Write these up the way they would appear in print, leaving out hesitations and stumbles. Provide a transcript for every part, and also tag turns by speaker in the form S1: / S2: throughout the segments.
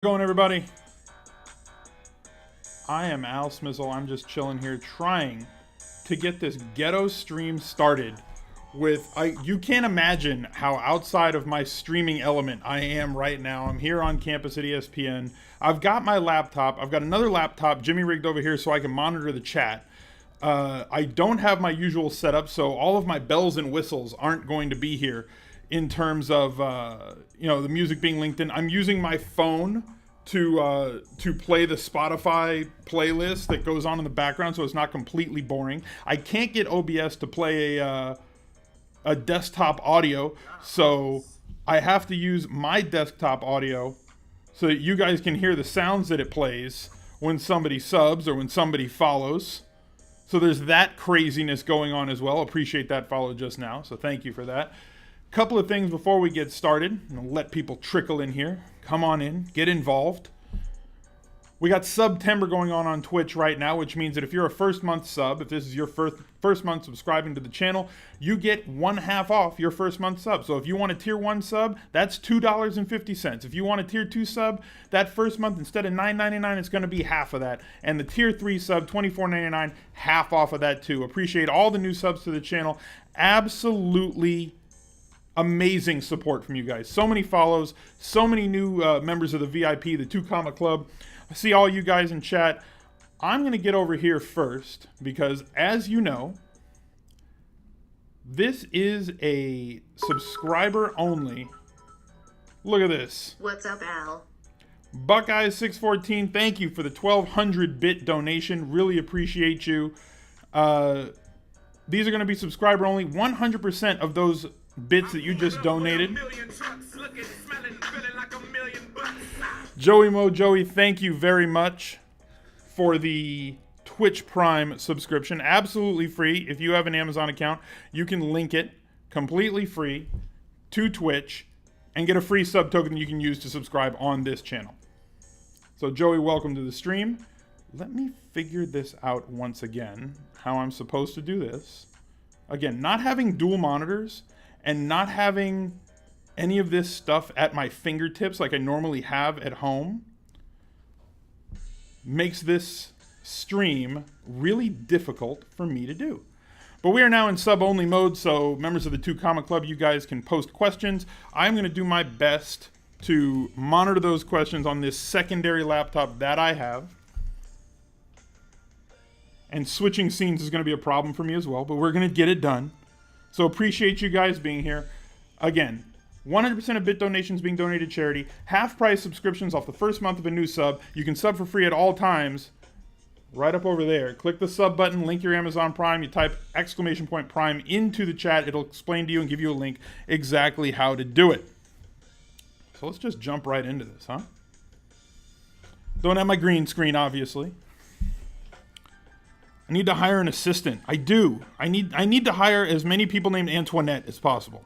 S1: Going, everybody? I am Al Smizzle. I'm just chilling here trying to get this ghetto stream started with you can't imagine how outside of my streaming element I am right now. I'm here on campus at ESPN. I've got my laptop. I've got another laptop Jimmy rigged over here so I can monitor the chat. I don't have my usual setup, so all of my bells and whistles aren't going to be here in terms of the music being linked in. I'm using my phone to play the Spotify playlist that goes on in the background, so it's not completely boring. I can't get OBS to play a desktop audio, so I have to use my desktop audio so that you guys can hear the sounds that it plays when somebody subs or when somebody follows. So there's that craziness going on as well. Appreciate that follow just now, so thank you for that. Couple of things before we get started. I'll let people trickle in here. Come on in, get involved. We got September going on Twitch right now, which means that if you're a first month sub, if this is your first month subscribing to the channel, you get 1/2 off your first month sub. So if you want a tier 1 sub, that's $2.50. If you want a tier 2 sub, that first month, instead of $9.99, it's going to be half of that. And the tier 3 sub, $24.99, half off of that too. Appreciate all the new subs to the channel. Absolutely amazing support from you guys. So many follows, so many new members of the VIP, the 2 Comma Club. I see all you guys in chat. I'm going to get over here first because, as you know, this is a subscriber only. Look at this.
S2: What's up, Al?
S1: Buckeyes614, thank you for the 1200-bit donation. Really appreciate you. These are going to be subscriber only. 100% of those bits that you just donated. Joey, thank you very much for the Twitch Prime subscription. Absolutely free. If you have an Amazon account, you can link it completely free to Twitch and get a free sub token that you can use to subscribe on this channel. So Joey, welcome to the stream. Let me figure this out once again, how I'm supposed to do this. Again, not having dual monitors and not having any of this stuff at my fingertips like I normally have at home makes this stream really difficult for me to do. But we are now in sub-only mode, so members of the 2 Comma Club, you guys can post questions. I'm going to do my best to monitor those questions on this secondary laptop that I have. And switching scenes is going to be a problem for me as well, but we're going to get it done. So appreciate you guys being here. Again, 100% of bit donations being donated to charity. Half price subscriptions off the first month of a new sub. You can sub for free at all times. Right up over there. Click the sub button, link your Amazon Prime. You type !Prime into the chat. It'll explain to you and give you a link exactly how to do it. So let's just jump right into this, huh? Don't have my green screen, obviously. I need to hire an assistant. I do. I need to hire as many people named Antoinette as possible.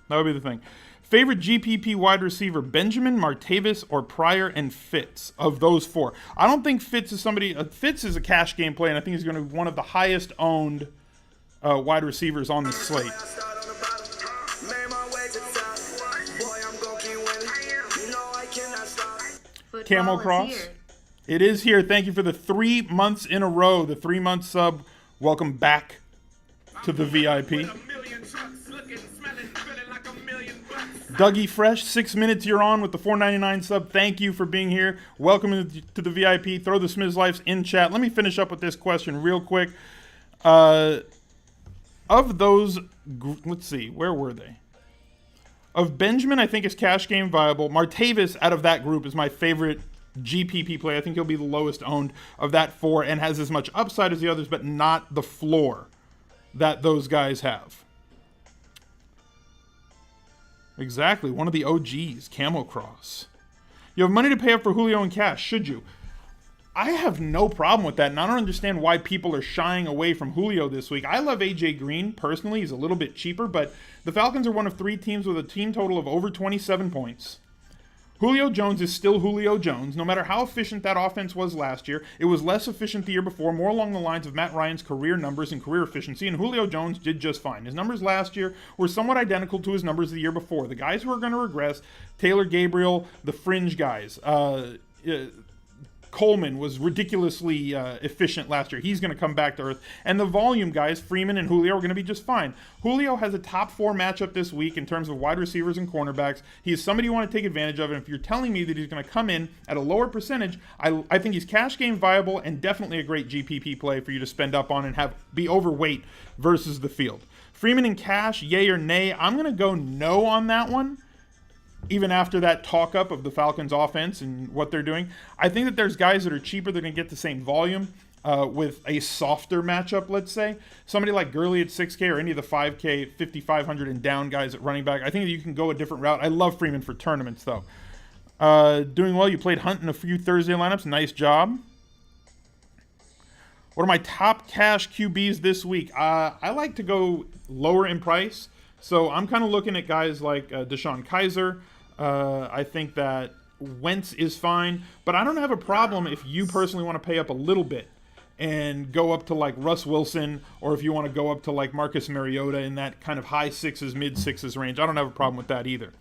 S1: That would be the thing. Favorite GPP wide receiver, Benjamin, Martavis, or Pryor and Fitz of those 4. I don't think Fitz is somebody... Fitz is a cash game play, and I think he's going to be one of the highest owned wide receivers on the slate. Camel Cross. It is here. Thank you for the 3 months in a row. The 3-month sub. Welcome back to the VIP. Dougie Fresh, 6 minutes you're on with the $4.99 sub. Thank you for being here. Welcome to the VIP. Throw the Smiz Lives in chat. Let me finish up with this question real quick. Of those, let's see, where were they? Of Benjamin, I think is cash game viable. Martavis out of that group is my favorite GPP play. I think he'll be the lowest owned of that 4 and has as much upside as the others, but not the floor that those guys have. Exactly. One of the OGs, Camel Cross. You have money to pay up for Julio in cash. Should you? I have no problem with that, and I don't understand why people are shying away from Julio this week. I love AJ Green. Personally, he's a little bit cheaper, but the Falcons are one of 3 teams with a team total of over 27 points. Julio Jones is still Julio Jones. No matter how efficient that offense was last year, it was less efficient the year before, more along the lines of Matt Ryan's career numbers and career efficiency, and Julio Jones did just fine. His numbers last year were somewhat identical to his numbers the year before. The guys who are going to regress, Taylor Gabriel, the fringe guys, Coleman was ridiculously efficient last year. He's going to come back to earth. And the volume guys, Freeman and Julio, are going to be just fine. Julio has a top 4 matchup this week in terms of wide receivers and cornerbacks. He is somebody you want to take advantage of. And if you're telling me that he's going to come in at a lower percentage, I think he's cash game viable and definitely a great GPP play for you to spend up on and be overweight versus the field. Freeman and cash, yay or nay? I'm going to go no on that one. Even after that talk up of the Falcons offense and what they're doing, I think that there's guys that are cheaper that are going to get the same volume with a softer matchup, let's say. Somebody like Gurley at 6K or any of the 5K, 5,500 and down guys at running back. I think that you can go a different route. I love Freeman for tournaments, though. Doing well. You played Hunt in a few Thursday lineups. Nice job. What are my top cash QBs this week? I like to go lower in price. So I'm kind of looking at guys like Deshaun Kaiser. I think that Wentz is fine, but I don't have a problem if you personally want to pay up a little bit and go up to like Russ Wilson, or if you want to go up to like Marcus Mariota in that kind of high 6s, mid 6s range. I don't have a problem with that either.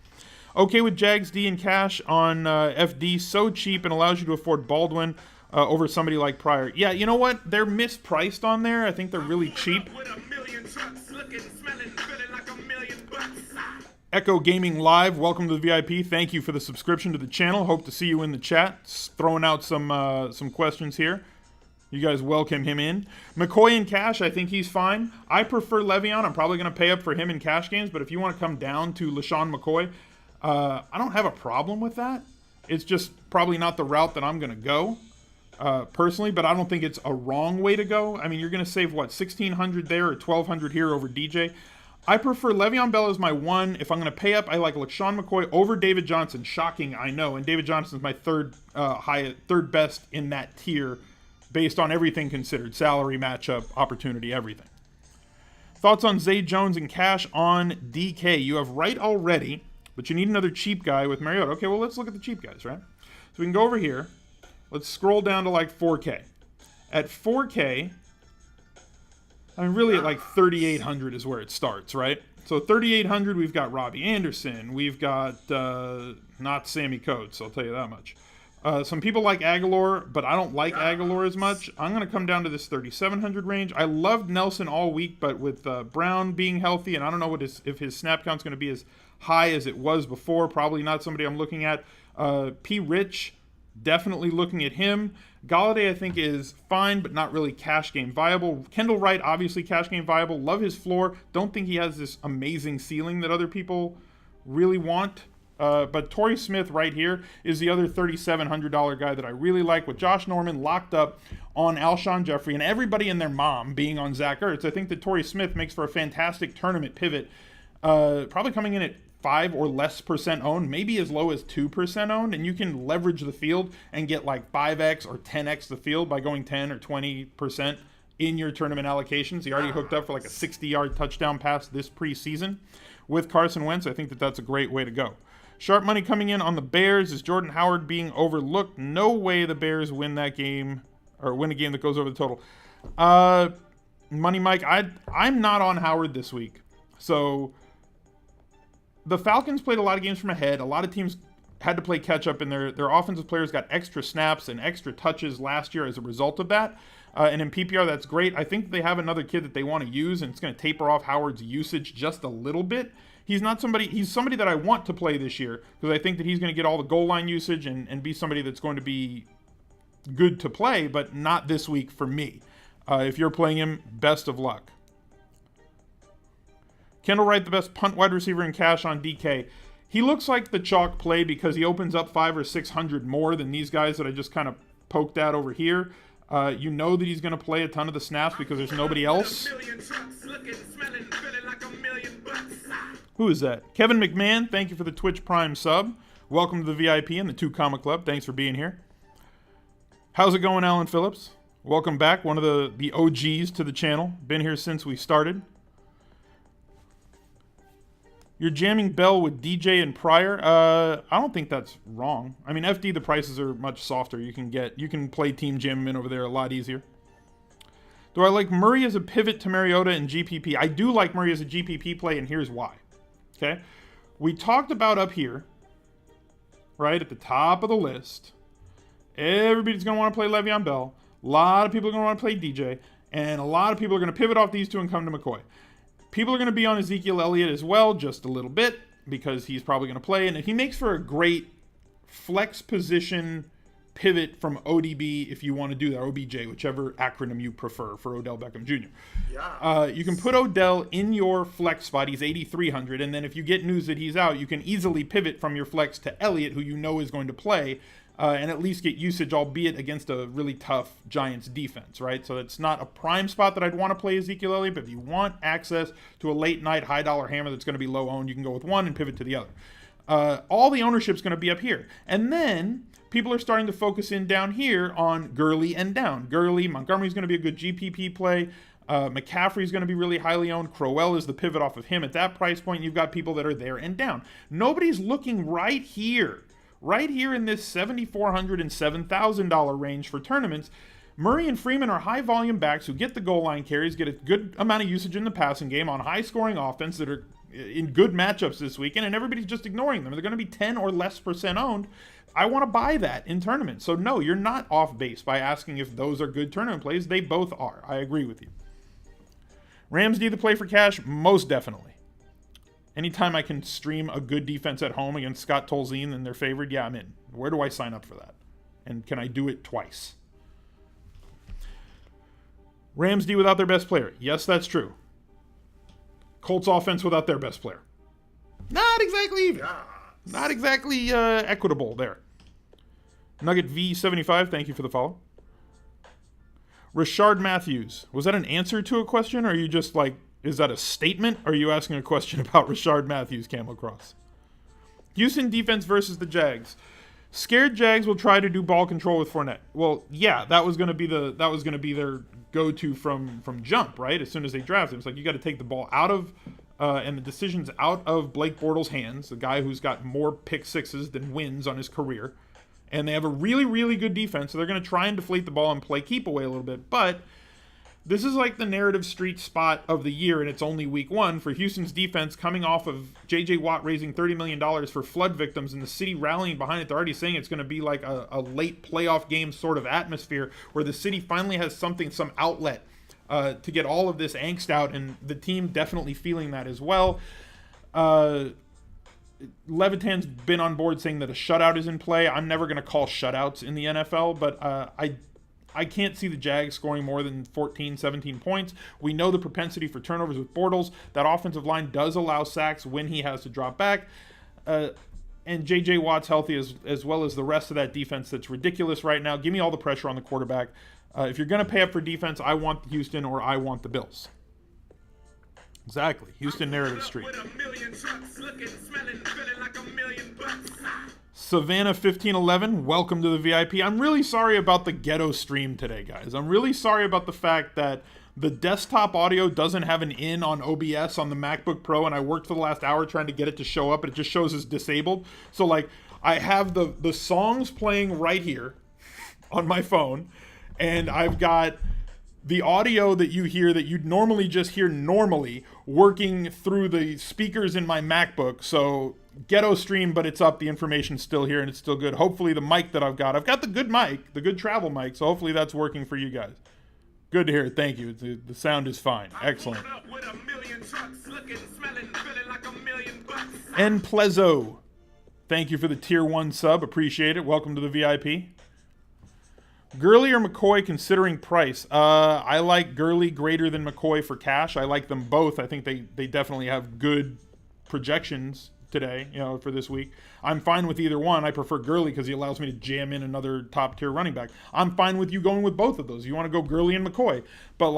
S1: Okay with Jags D and cash on FD, so cheap and allows you to afford Baldwin over somebody like Pryor. Yeah, you know what? They're mispriced on there. I think they're really cheap. Echo Gaming Live, welcome to the VIP. Thank you for the subscription to the channel. Hope to see you in the chat. Throwing out some questions here. You guys welcome him in. McCoy in cash, I think he's fine. I prefer Le'Veon. I'm probably going to pay up for him in cash games, but if you want to come down to LaShawn McCoy, I don't have a problem with that. It's just probably not the route that I'm going to go personally, but I don't think it's a wrong way to go. I mean, you're going to save, what, $1,600 there or $1,200 here over DJ. I prefer Le'Veon Bell as my one. If I'm going to pay up, I like LaShawn McCoy over David Johnson. Shocking, I know. And David Johnson's my third best in that tier based on everything considered. Salary, matchup, opportunity, everything. Thoughts on Zay Jones and cash on DK? You have right already, but you need another cheap guy with Mariota. Okay, well, let's look at the cheap guys, right? So we can go over here. Let's scroll down to like 4K. At 4K... I mean, really at like 3,800 is where it starts, right? So 3,800, we've got Robbie Anderson. We've got not Sammy Coates, I'll tell you that much. Some people like Aguilar, but I don't like Aguilar as much. I'm going to come down to this 3,700 range. I loved Nelson all week, but with Brown being healthy, and I don't know if his snap count's going to be as high as it was before. Probably not somebody I'm looking at. P. Rich, definitely looking at him. Galladay, I think, is fine, but not really cash game viable. Kendall Wright, obviously cash game viable. Love his floor. Don't think he has this amazing ceiling that other people really want. But Torrey Smith right here is the other $3,700 guy that I really like, with Josh Norman locked up on Alshon Jeffrey and everybody and their mom being on Zach Ertz. I think that Torrey Smith makes for a fantastic tournament pivot. Probably coming in at 5 or less % owned, maybe as low as 2% owned, and you can leverage the field and get like 5x or 10x the field by going 10 or 20% in your tournament allocations. He already hooked up for like a 60-yard touchdown pass this preseason with Carson Wentz. I think that that's a great way to go. Sharp money coming in on the Bears. Is Jordan Howard being overlooked? No way the Bears win that game, or win a game that goes over the total. Money Mike, I'm not on Howard this week. So the Falcons played a lot of games from ahead. A lot of teams had to play catch up, and their offensive players got extra snaps and extra touches last year as a result of that. And in PPR, that's great. I think they have another kid that they want to use, and it's going to taper off Howard's usage just a little bit. He's somebody that I want to play this year, because I think that he's going to get all the goal line usage and be somebody that's going to be good to play, but not this week for me. If you're playing him, best of luck. Kendall Wright, the best punt wide receiver in cash on DK. He looks like the chalk play because he opens up 500 or 600 more than these guys that I just kind of poked at over here. You know that he's going to play a ton of the snaps because there's nobody else. Who is that? Kevin McMahon, thank you for the Twitch Prime sub. Welcome to the VIP and the 2 Comma Club. Thanks for being here. How's it going, Alan Phillips? Welcome back, one of the OGs to the channel. Been here since we started. You're jamming Bell with DJ and Pryor. I don't think that's wrong. I mean, FD, the prices are much softer. You can play team jam in over there a lot easier. Do I like Murray as a pivot to Mariota and GPP? I do like Murray as a GPP play, and here's why. Okay? We talked about up here, right at the top of the list, everybody's going to want to play Le'Veon Bell. A lot of people are going to want to play DJ, and a lot of people are going to pivot off these two and come to McCoy. People are going to be on Ezekiel Elliott as well, just a little bit, because he's probably going to play. And he makes for a great flex position pivot from ODB if you want to do that, OBJ, whichever acronym you prefer for Odell Beckham Jr. Yeah. You can put Odell in your flex spot. He's 8,300. And then if you get news that he's out, you can easily pivot from your flex to Elliott, who you know is going to play, and at least get usage, albeit against a really tough Giants defense, right? So it's not a prime spot that I'd want to play Ezekiel Elliott, but if you want access to a late night high dollar hammer that's going to be low owned, you can go with one and pivot to the other. All the ownership's going to be up here. And then people are starting to focus in down here on Gurley and down. Gurley, Montgomery's going to be a good GPP play. McCaffrey's going to be really highly owned. Crowell is the pivot off of him. At that price point, you've got people that are there and down. Nobody's looking right here in this $7,400 and $7,000 range for tournaments. Murray and Freeman are high-volume backs who get the goal line carries, get a good amount of usage in the passing game on high-scoring offense that are in good matchups this weekend, and everybody's just ignoring them. They're going to be 10 or less percent owned. I want to buy that in tournaments. So, no, you're not off base by asking if those are good tournament plays. They both are. I agree with you. Rams need the play for cash? Most definitely. Anytime I can stream a good defense at home against Scott Tolzien and they're favored, yeah, I'm in. Where do I sign up for that? And can I do it twice? Rams D without their best player. Yes, that's true. Colts offense without their best player. Not exactly even. Not exactly equitable there. Nugget V75, thank you for the follow. Rashard Matthews. Was that an answer to a question, or are you just like, is that a statement? Or are you asking a question about Rashard Matthews, Camel Cross? Houston defense versus the Jags. Scared Jags will try to do ball control with Fournette. Well, yeah, that was going to be their go-to from jump, right? As soon as they draft him, it's like you got to take the ball out of and the decisions out of Blake Bortles' hands, the guy who's got more pick sixes than wins on his career. And they have a really, really good defense, so they're going to try and deflate the ball and play keep away a little bit. But this is like the narrative street spot of the year, and it's only week one for Houston's defense coming off of J.J. Watt raising $30 million for flood victims and the city rallying behind it. They're already saying it's going to be like a late playoff game sort of atmosphere where the city finally has some outlet to get all of this angst out, and the team definitely feeling that as well. Levitan's been on board saying that a shutout is in play. I'm never going to call shutouts in the NFL, but I can't see the Jags scoring more than 14, 17 points. We know the propensity for turnovers with Bortles. That offensive line does allow sacks when he has to drop back. And J.J. Watt's healthy as well as the rest of that defense that's ridiculous right now. Give me all the pressure on the quarterback. If you're going to pay up for defense, I want Houston or I want the Bills. Exactly. Houston narrative street. Savannah 1511, welcome to the VIP. I'm really sorry about the ghetto stream today, guys. I'm really sorry about the fact that the desktop audio doesn't have an in on OBS on the MacBook Pro, and I worked for the last hour trying to get it to show up, but it just shows as disabled. So, like, I have the songs playing right here on my phone, and I've got the audio that you hear that you'd normally just hear normally working through the speakers in my MacBook. So ghetto stream, but it's up. The information's still here and it's still good. Hopefully the mic that I've got the good mic, the good travel mic. So hopefully that's working for you guys. Good to hear it. Thank you. The sound is fine. Excellent. And Plezzo, thank you for the tier 1 sub. Appreciate it. Welcome to the VIP. Gurley or McCoy considering price? I like Gurley greater than McCoy for cash. I like them both. I think they definitely have good projections today, for this week. I'm fine with either one. I prefer Gurley because he allows me to jam in another top tier running back. I'm fine with you going with both of those. You want to go Gurley and McCoy. But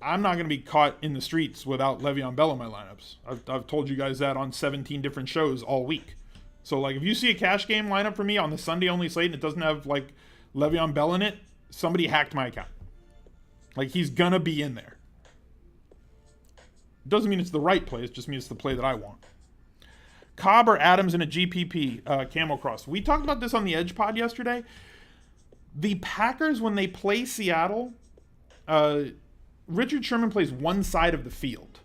S1: I'm not going to be caught in the streets without Le'Veon Bell in my lineups. I've told you guys that on 17 different shows all week. So if you see a cash game lineup for me on the Sunday only slate and it doesn't have Le'Veon Bell in it, somebody hacked my account. He's gonna be in there. Doesn't mean it's the right play. It just means it's the play that I want. Cobb or Adams in a GPP, Camo Cross. We talked about this on the Edge pod yesterday. The Packers, when they play Seattle, Richard Sherman plays one side of the field.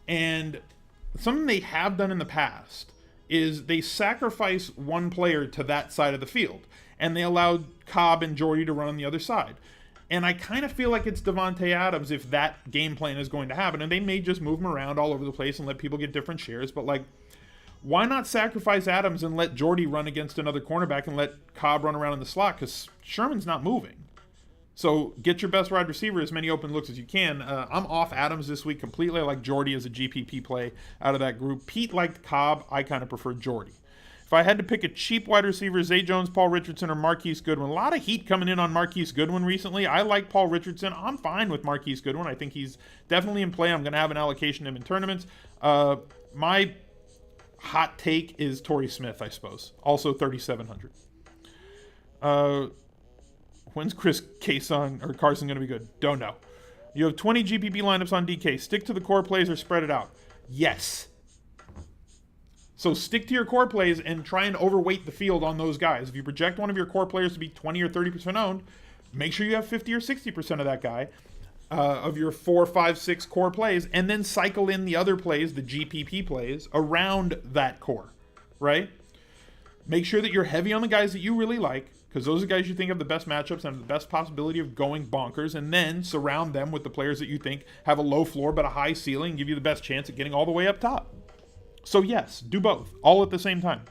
S1: And something they have done in the past is they sacrifice one player to that side of the field. And they allowed Cobb and Jordy to run on the other side. And I kind of feel like it's Devontae Adams if that game plan is going to happen. And they may just move him around all over the place and let people get different shares. But, like, why not sacrifice Adams and let Jordy run against another cornerback and let Cobb run around in the slot? Because Sherman's not moving. So get your best wide receiver as many open looks as you can. I'm off Adams this week completely. I like Jordy as a GPP play out of that group. Pete liked Cobb. I kind of prefer Jordy. If I had to pick a cheap wide receiver, Zay Jones, Paul Richardson, or Marquise Goodwin. A lot of heat coming in on Marquise Goodwin recently. I like Paul Richardson. I'm fine with Marquise Goodwin. I think he's definitely in play. I'm going to have an allocation of him in tournaments. My hot take is Torrey Smith, I suppose. Also 3,700. When's Chris Carson going to be good? Don't know. You have 20 GPP lineups on DK. Stick to the core plays or spread it out. Yes. So stick to your core plays and try and overweight the field on those guys. If you project one of your core players to be 20 or 30% owned, make sure you have 50 or 60% of that guy of your 4, 5, 6 core plays, and then cycle in the other plays, the GPP plays, around that core, right? Make sure that you're heavy on the guys that you really like, because those are guys you think have the best matchups and have the best possibility of going bonkers, and then surround them with the players that you think have a low floor but a high ceiling and give you the best chance at getting all the way up top. So yes, do both, all at the same time.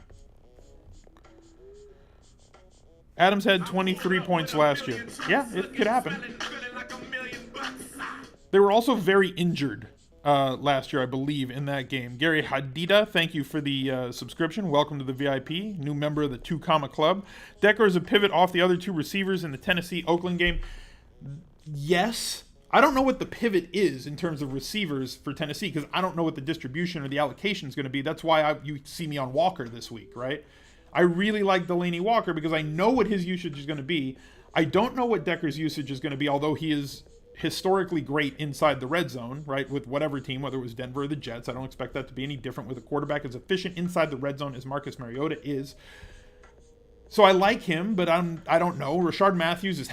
S1: Adams had 23 points last year. Yeah, it could happen. They were also very injured last year, I believe, in that game. Gary Hadida, thank you for the subscription. Welcome to the VIP, new member of the 2 Comma Club. Decker is a pivot off the other 2 receivers in the Tennessee-Oakland game. Yes. I don't know what the pivot is in terms of receivers for Tennessee because I don't know what the distribution or the allocation is going to be. That's why you see me on Walker this week, right? I really like Delaney Walker because I know what his usage is going to be. I don't know what Decker's usage is going to be, although he is historically great inside the red zone, right, with whatever team, whether it was Denver or the Jets. I don't expect that to be any different with a quarterback as efficient inside the red zone as Marcus Mariota is. So I like him, but I don't know. Rashard Matthews is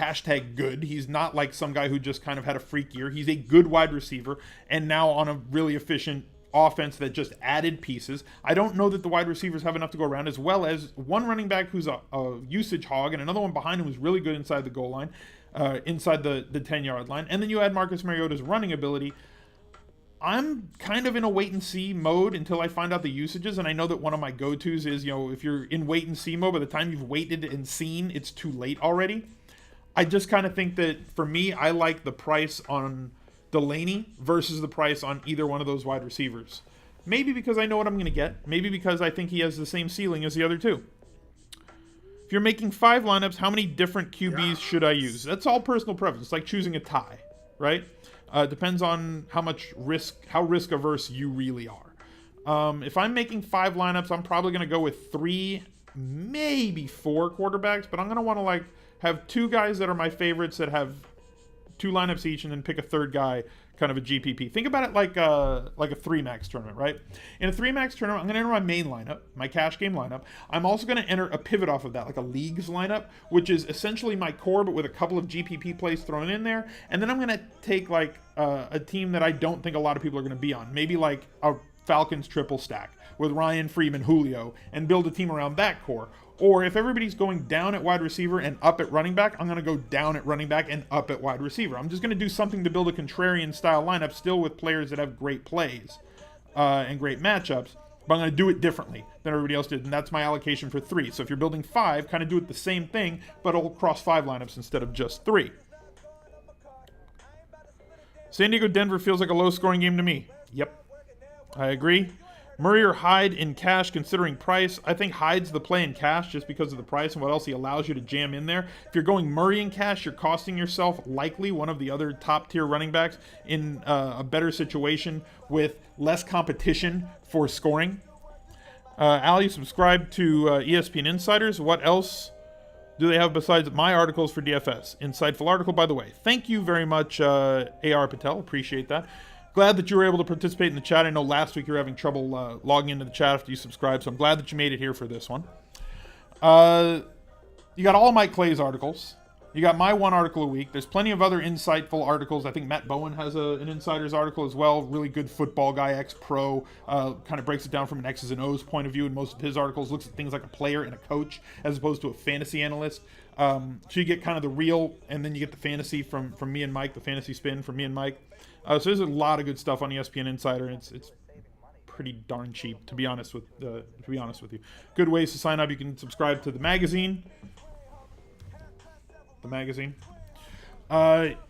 S1: #good. He's not like some guy who just kind of had a freak year. He's a good wide receiver and now on a really efficient offense that just added pieces. I don't know that the wide receivers have enough to go around, as well as one running back who's a usage hog and another one behind him who's really good inside the goal line, inside the 10-yard line. And then you add Marcus Mariota's running ability. I'm kind of in a wait-and-see mode until I find out the usages, and I know that one of my go-tos is, if you're in wait-and-see mode, by the time you've waited and seen, it's too late already. I just kind of think that, for me, I like the price on Delaney versus the price on either one of those wide receivers. Maybe because I know what I'm going to get. Maybe because I think he has the same ceiling as the other two. If you're making 5 lineups, how many different QBs should I use? That's all personal preference. It's like choosing a tie, right? Depends on how risk averse you really are. If I'm making 5 lineups, I'm probably going to go with 3, maybe 4 quarterbacks, but I'm going to want to have 2 guys that are my favorites that have 2 lineups each, and then pick a third guy, kind of a GPP. Think about it like a 3-max tournament, right? In a 3-max tournament, I'm going to enter my main lineup, my cash game lineup. I'm also going to enter a pivot off of that, like a leagues lineup, which is essentially my core, but with a couple of GPP plays thrown in there. And then I'm going to take a team that I don't think a lot of people are going to be on. Maybe like a Falcons triple stack with Ryan, Freeman, Julio, and build a team around that core. Or if everybody's going down at wide receiver and up at running back, I'm going to go down at running back and up at wide receiver. I'm just going to do something to build a contrarian style lineup, still with players that have great plays and great matchups, but I'm going to do it differently than everybody else did, and that's my allocation for 3. So if you're building 5, kind of do it the same thing, but it'll cross 5 lineups instead of just 3. San Diego-Denver feels like a low-scoring game to me. Yep, I agree. Murray or Hyde in cash considering price. I think Hyde's the play in cash just because of the price and what else he allows you to jam in there. If you're going Murray in cash, you're costing yourself likely one of the other top-tier running backs in a better situation with less competition for scoring. Al, you subscribe to ESPN Insiders. What else do they have besides my articles for DFS? Insightful article, by the way. Thank you very much, A.R. Patel. Appreciate that. Glad that you were able to participate in the chat. I know last week you were having trouble logging into the chat after you subscribed, so I'm glad that you made it here for this one. You got all Mike Clay's articles. You got my one article a week. There's plenty of other insightful articles. I think Matt Bowen has an Insider's article as well. Really good football guy, ex-pro. Kind of breaks it down from an X's and O's point of view in most of his articles. Looks at things like a player and a coach as opposed to a fantasy analyst. So you get kind of the real, and then you get the fantasy from me and Mike, the fantasy spin from me and Mike. So there's a lot of good stuff on ESPN Insider, and it's pretty darn cheap, to be honest with you. Good ways to sign up. You can subscribe to the magazine.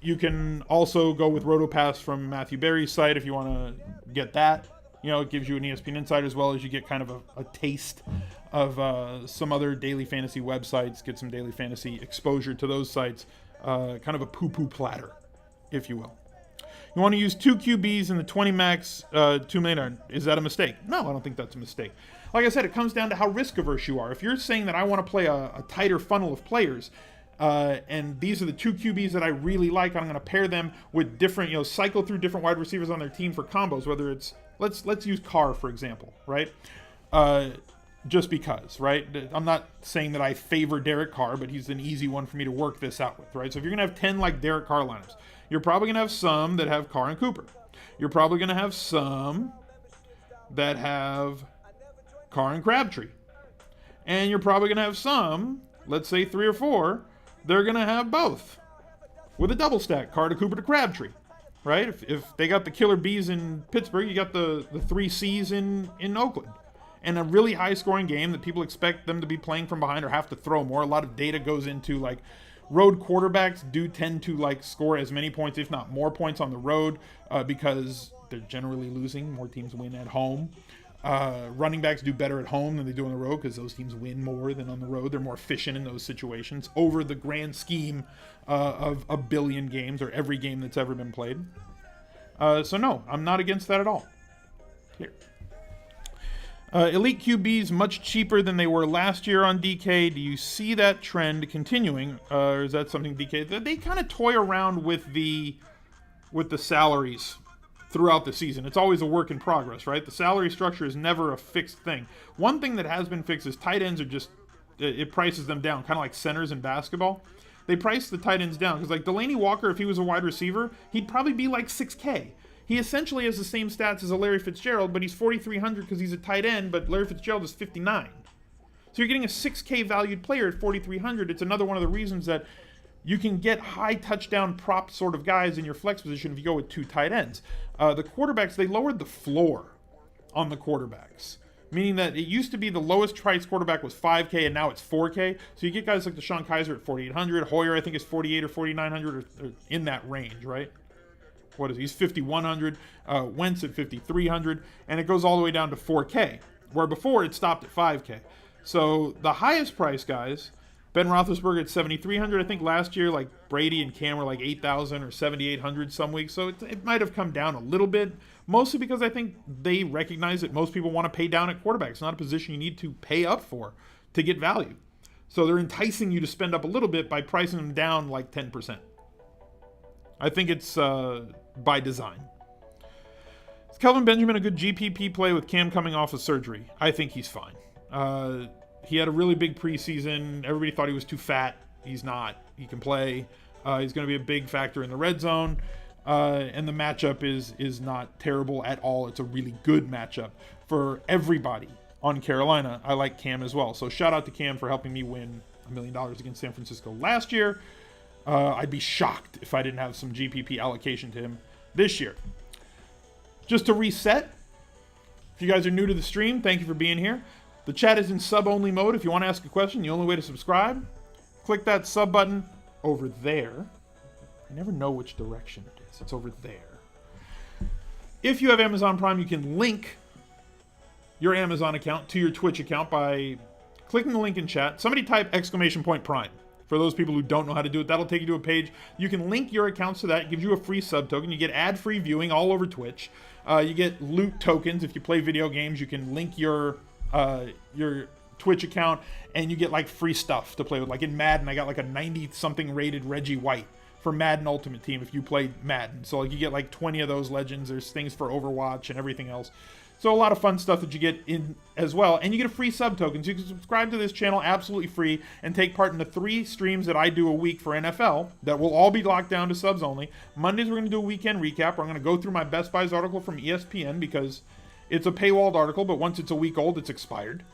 S1: You can also go with RotoPass from Matthew Berry's site if you want to get that. You know, it gives you an ESPN Insider as well as you get kind of a taste of some other daily fantasy websites, get some daily fantasy exposure to those sites, kind of a poo-poo platter, if you will. You want to use 2 QBs in the 20 max, 2 million. Is that a mistake? No, I don't think that's a mistake. Like I said, it comes down to how risk averse you are. If you're saying that I want to play a tighter funnel of players, and these are the 2 QBs that I really like, I'm going to pair them with different, cycle through different wide receivers on their team for combos, whether it's, let's use Carr, for example, right? Just because, right? I'm not saying that I favor Derek Carr, but he's an easy one for me to work this out with, right? So if you're going to have 10 like Derek Carr lineups, you're probably going to have some that have Carr and Cooper. You're probably going to have some that have Carr and Crabtree. And you're probably going to have some, let's say 3 or 4, they're going to have both with a double stack, Carr to Cooper to Crabtree, right? If they got the killer Bs in Pittsburgh, you got the 3 Cs in Oakland. And a really high-scoring game that people expect them to be playing from behind or have to throw more. A lot of data goes into, like, road quarterbacks do tend to, like, score as many points, if not more points on the road because they're generally losing. More teams win at home. Running backs do better at home than they do on the road because those teams win more than on the road. They're more efficient in those situations over the grand scheme of a billion games or every game that's ever been played. So, no, I'm not against that at all. Here. Elite QBs much cheaper than they were last year on DK. Do you see that trend continuing, or is that something DK? They kind of toy around with the salaries throughout the season. It's always a work in progress, right? The salary structure is never a fixed thing. One thing that has been fixed is tight ends are just it prices them down, kind of like centers in basketball. They price the tight ends down because like Delaney Walker, if he was a wide receiver, he'd probably be like $6K. He essentially has the same stats as a Larry Fitzgerald, but he's 4,300 because he's a tight end, but Larry Fitzgerald is 59. So you're getting a 6K valued player at 4,300. It's another one of the reasons that you can get high touchdown prop sort of guys in your flex position if you go with 2 tight ends. The quarterbacks, they lowered the floor on the quarterbacks, meaning that it used to be the lowest price quarterback was 5K, and now it's 4K. So you get guys like DeShone Kizer at 4,800. Hoyer, I think, is 4,800 or 4,900 or in that range, right? What is he? He's 5,100, Wentz at 5,300, and it goes all the way down to 4K, where before it stopped at 5K. So the highest price guys, Ben Roethlisberger at 7,300. I think last year, like Brady and Cam were like 8,000 or 7,800 some weeks. So it might have come down a little bit, mostly because I think they recognize that most people want to pay down at quarterback. It's not a position you need to pay up for to get value. So they're enticing you to spend up a little bit by pricing them down like 10%. I think it's by design. Is Kelvin Benjamin a good GPP play with Cam coming off of surgery? I think he's fine. He had a really big preseason. Everybody thought he was too fat. He's not. He can play. He's going to be a big factor in the red zone. And the matchup is not terrible at all. It's a really good matchup for everybody on Carolina. I like Cam as well. So shout out to Cam for helping me win $1 million against San Francisco last year. I'd be shocked if I didn't have some GPP allocation to him this year. Just to reset, if you guys are new to the stream, thank you for being here. The chat is in sub-only mode. If you want to ask a question, the only way to subscribe, click that sub button over there. I never know which direction it is. It's over there. If you have Amazon Prime, you can link your Amazon account to your Twitch account by clicking the link in chat. Somebody type !Prime. For those people who don't know how to do it, that'll take you to a page. You can link your accounts to that. It gives you a free sub token. You get ad-free viewing all over Twitch. You get loot tokens. If you play video games, you can link your Twitch account, and you get like free stuff to play with. Like in Madden, I got like a 90-something rated Reggie White for Madden Ultimate Team if you play Madden. So like you get like 20 of those legends. There's things for Overwatch and everything else. So a lot of fun stuff that you get in as well. And you get a free sub token. So you can subscribe to this channel absolutely free and take part in the 3 streams that I do a week for NFL that will all be locked down to subs only. Mondays we're going to do a weekend recap. Where I'm going to go through my Best Buys article from ESPN because it's a paywalled article, but once it's a week old, it's expired.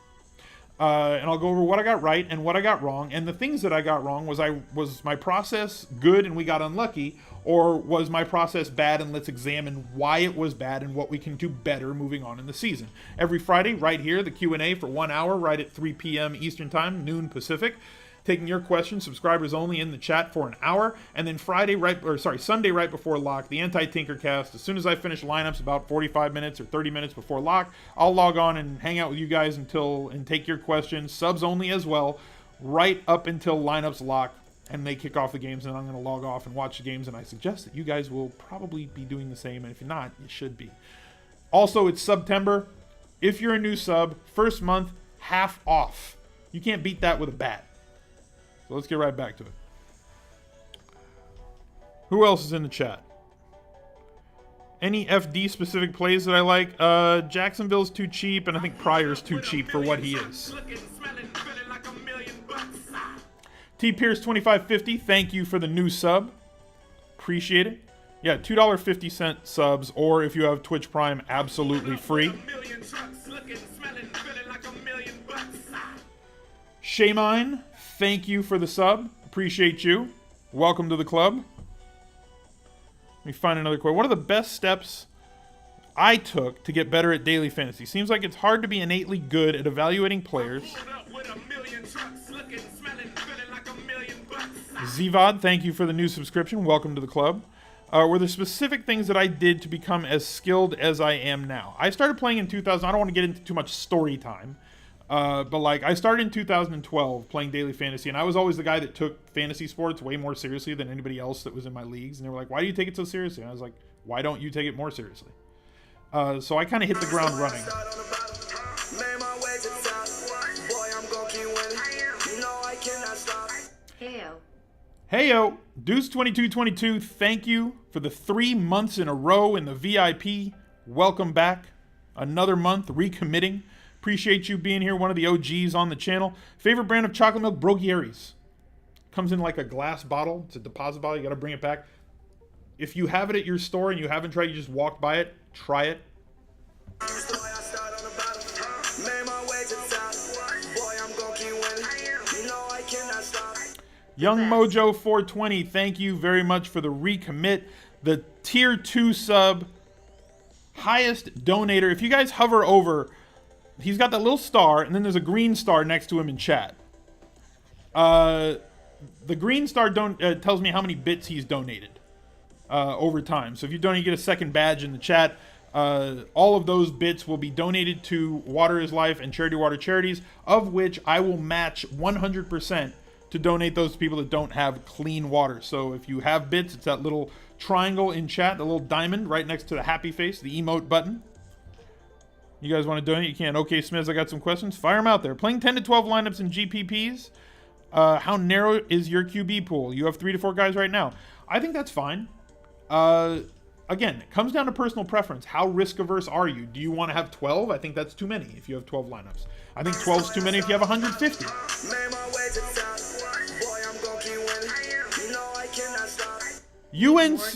S1: And I'll go over what I got right and what I got wrong. And the things that I got wrong was my process good and we got unlucky, or was my process bad and let's examine why it was bad and what we can do better moving on in the season. Every Friday, right here, the Q&A for 1 hour, right at 3 p.m. Eastern Time, noon Pacific. Taking your questions, subscribers only in the chat for an hour, and then Sunday right before lock, the Anti-Tinkercast. As soon as I finish lineups, about 45 minutes or 30 minutes before lock, I'll log on and hang out with you guys and take your questions, subs only as well, right up until lineups lock, and they kick off the games, and I'm going to log off and watch the games, and I suggest that you guys will probably be doing the same, and if you're not, you should be. Also, it's September. If you're a new sub, first month, half off. You can't beat that with a bat. So let's get right back to it. Who else is in the chat? Any FD specific plays that I like? Jacksonville's too cheap, and I think Pryor's too cheap for what he is. T Pierce 2550, thank you for the new sub. Appreciate it. Yeah, $2.50 subs, or if you have Twitch Prime, absolutely free. Shaymine, thank you for the sub. Appreciate you. Welcome to the club. Let me find another quote. One of the best steps I took to get better at daily fantasy. Seems like it's hard to be innately good at evaluating players. Zivad, thank you for the new subscription. Welcome to the club. Were there specific things that I did to become as skilled as I am now? I started playing in 2000. I don't want to get into too much story time. But like I started in 2012 playing daily fantasy, and I was always the guy that took fantasy sports way more seriously than anybody else that was in my leagues. And they were like, why do you take it so seriously? And I was like, why don't you take it more seriously? So I kind of hit the ground running. Heyo, Deuce2222, thank you for the 3 months in a row in the VIP. Welcome back. Another month recommitting. Appreciate you being here, one of the OGs on the channel. Favorite brand of chocolate milk, Broguieries. Comes in like a glass bottle. It's a deposit bottle. You got to bring it back. If you have it at your store and you haven't tried, you just walked by it, try it. Young Mojo 420, thank you very much for the recommit. The tier 2 sub, highest donator. If you guys hover over, he's got that little star, and then there's a green star next to him in chat. The green star tells me how many bits he's donated over time. So if you donate, you get a second badge in the chat. All of those bits will be donated to Water is Life and Charity Water Charities, of which I will match 100% to donate those to people that don't have clean water. So if you have bits, it's that little triangle in chat, the little diamond right next to the happy face, the emote button. You guys want to donate? You can. Okay, Smiths, I got some questions. Fire them out there. Playing 10 to 12 lineups in GPPs. How narrow is your QB pool? You have 3 to 4 guys right now. I think that's fine. Again, it comes down to personal preference. How risk averse are you? Do you want to have 12? I think that's too many if you have 12 lineups. I think 12 is too many if you have 150. UNC.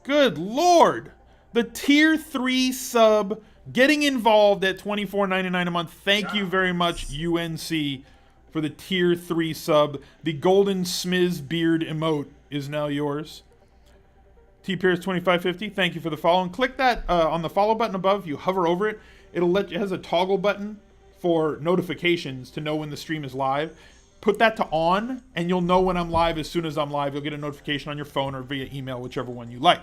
S1: Good Lord. The tier 3 sub getting involved at $24.99 a month. Thank you very much, UNC, for the tier 3 sub. The golden Smiz beard emote is now yours. T Pierce 2550, thank you for the follow. And click that on the follow button above. If you hover over it, it has a toggle button for notifications to know when the stream is live. Put that to on, and you'll know when I'm live as soon as I'm live. You'll get a notification on your phone or via email, whichever one you like.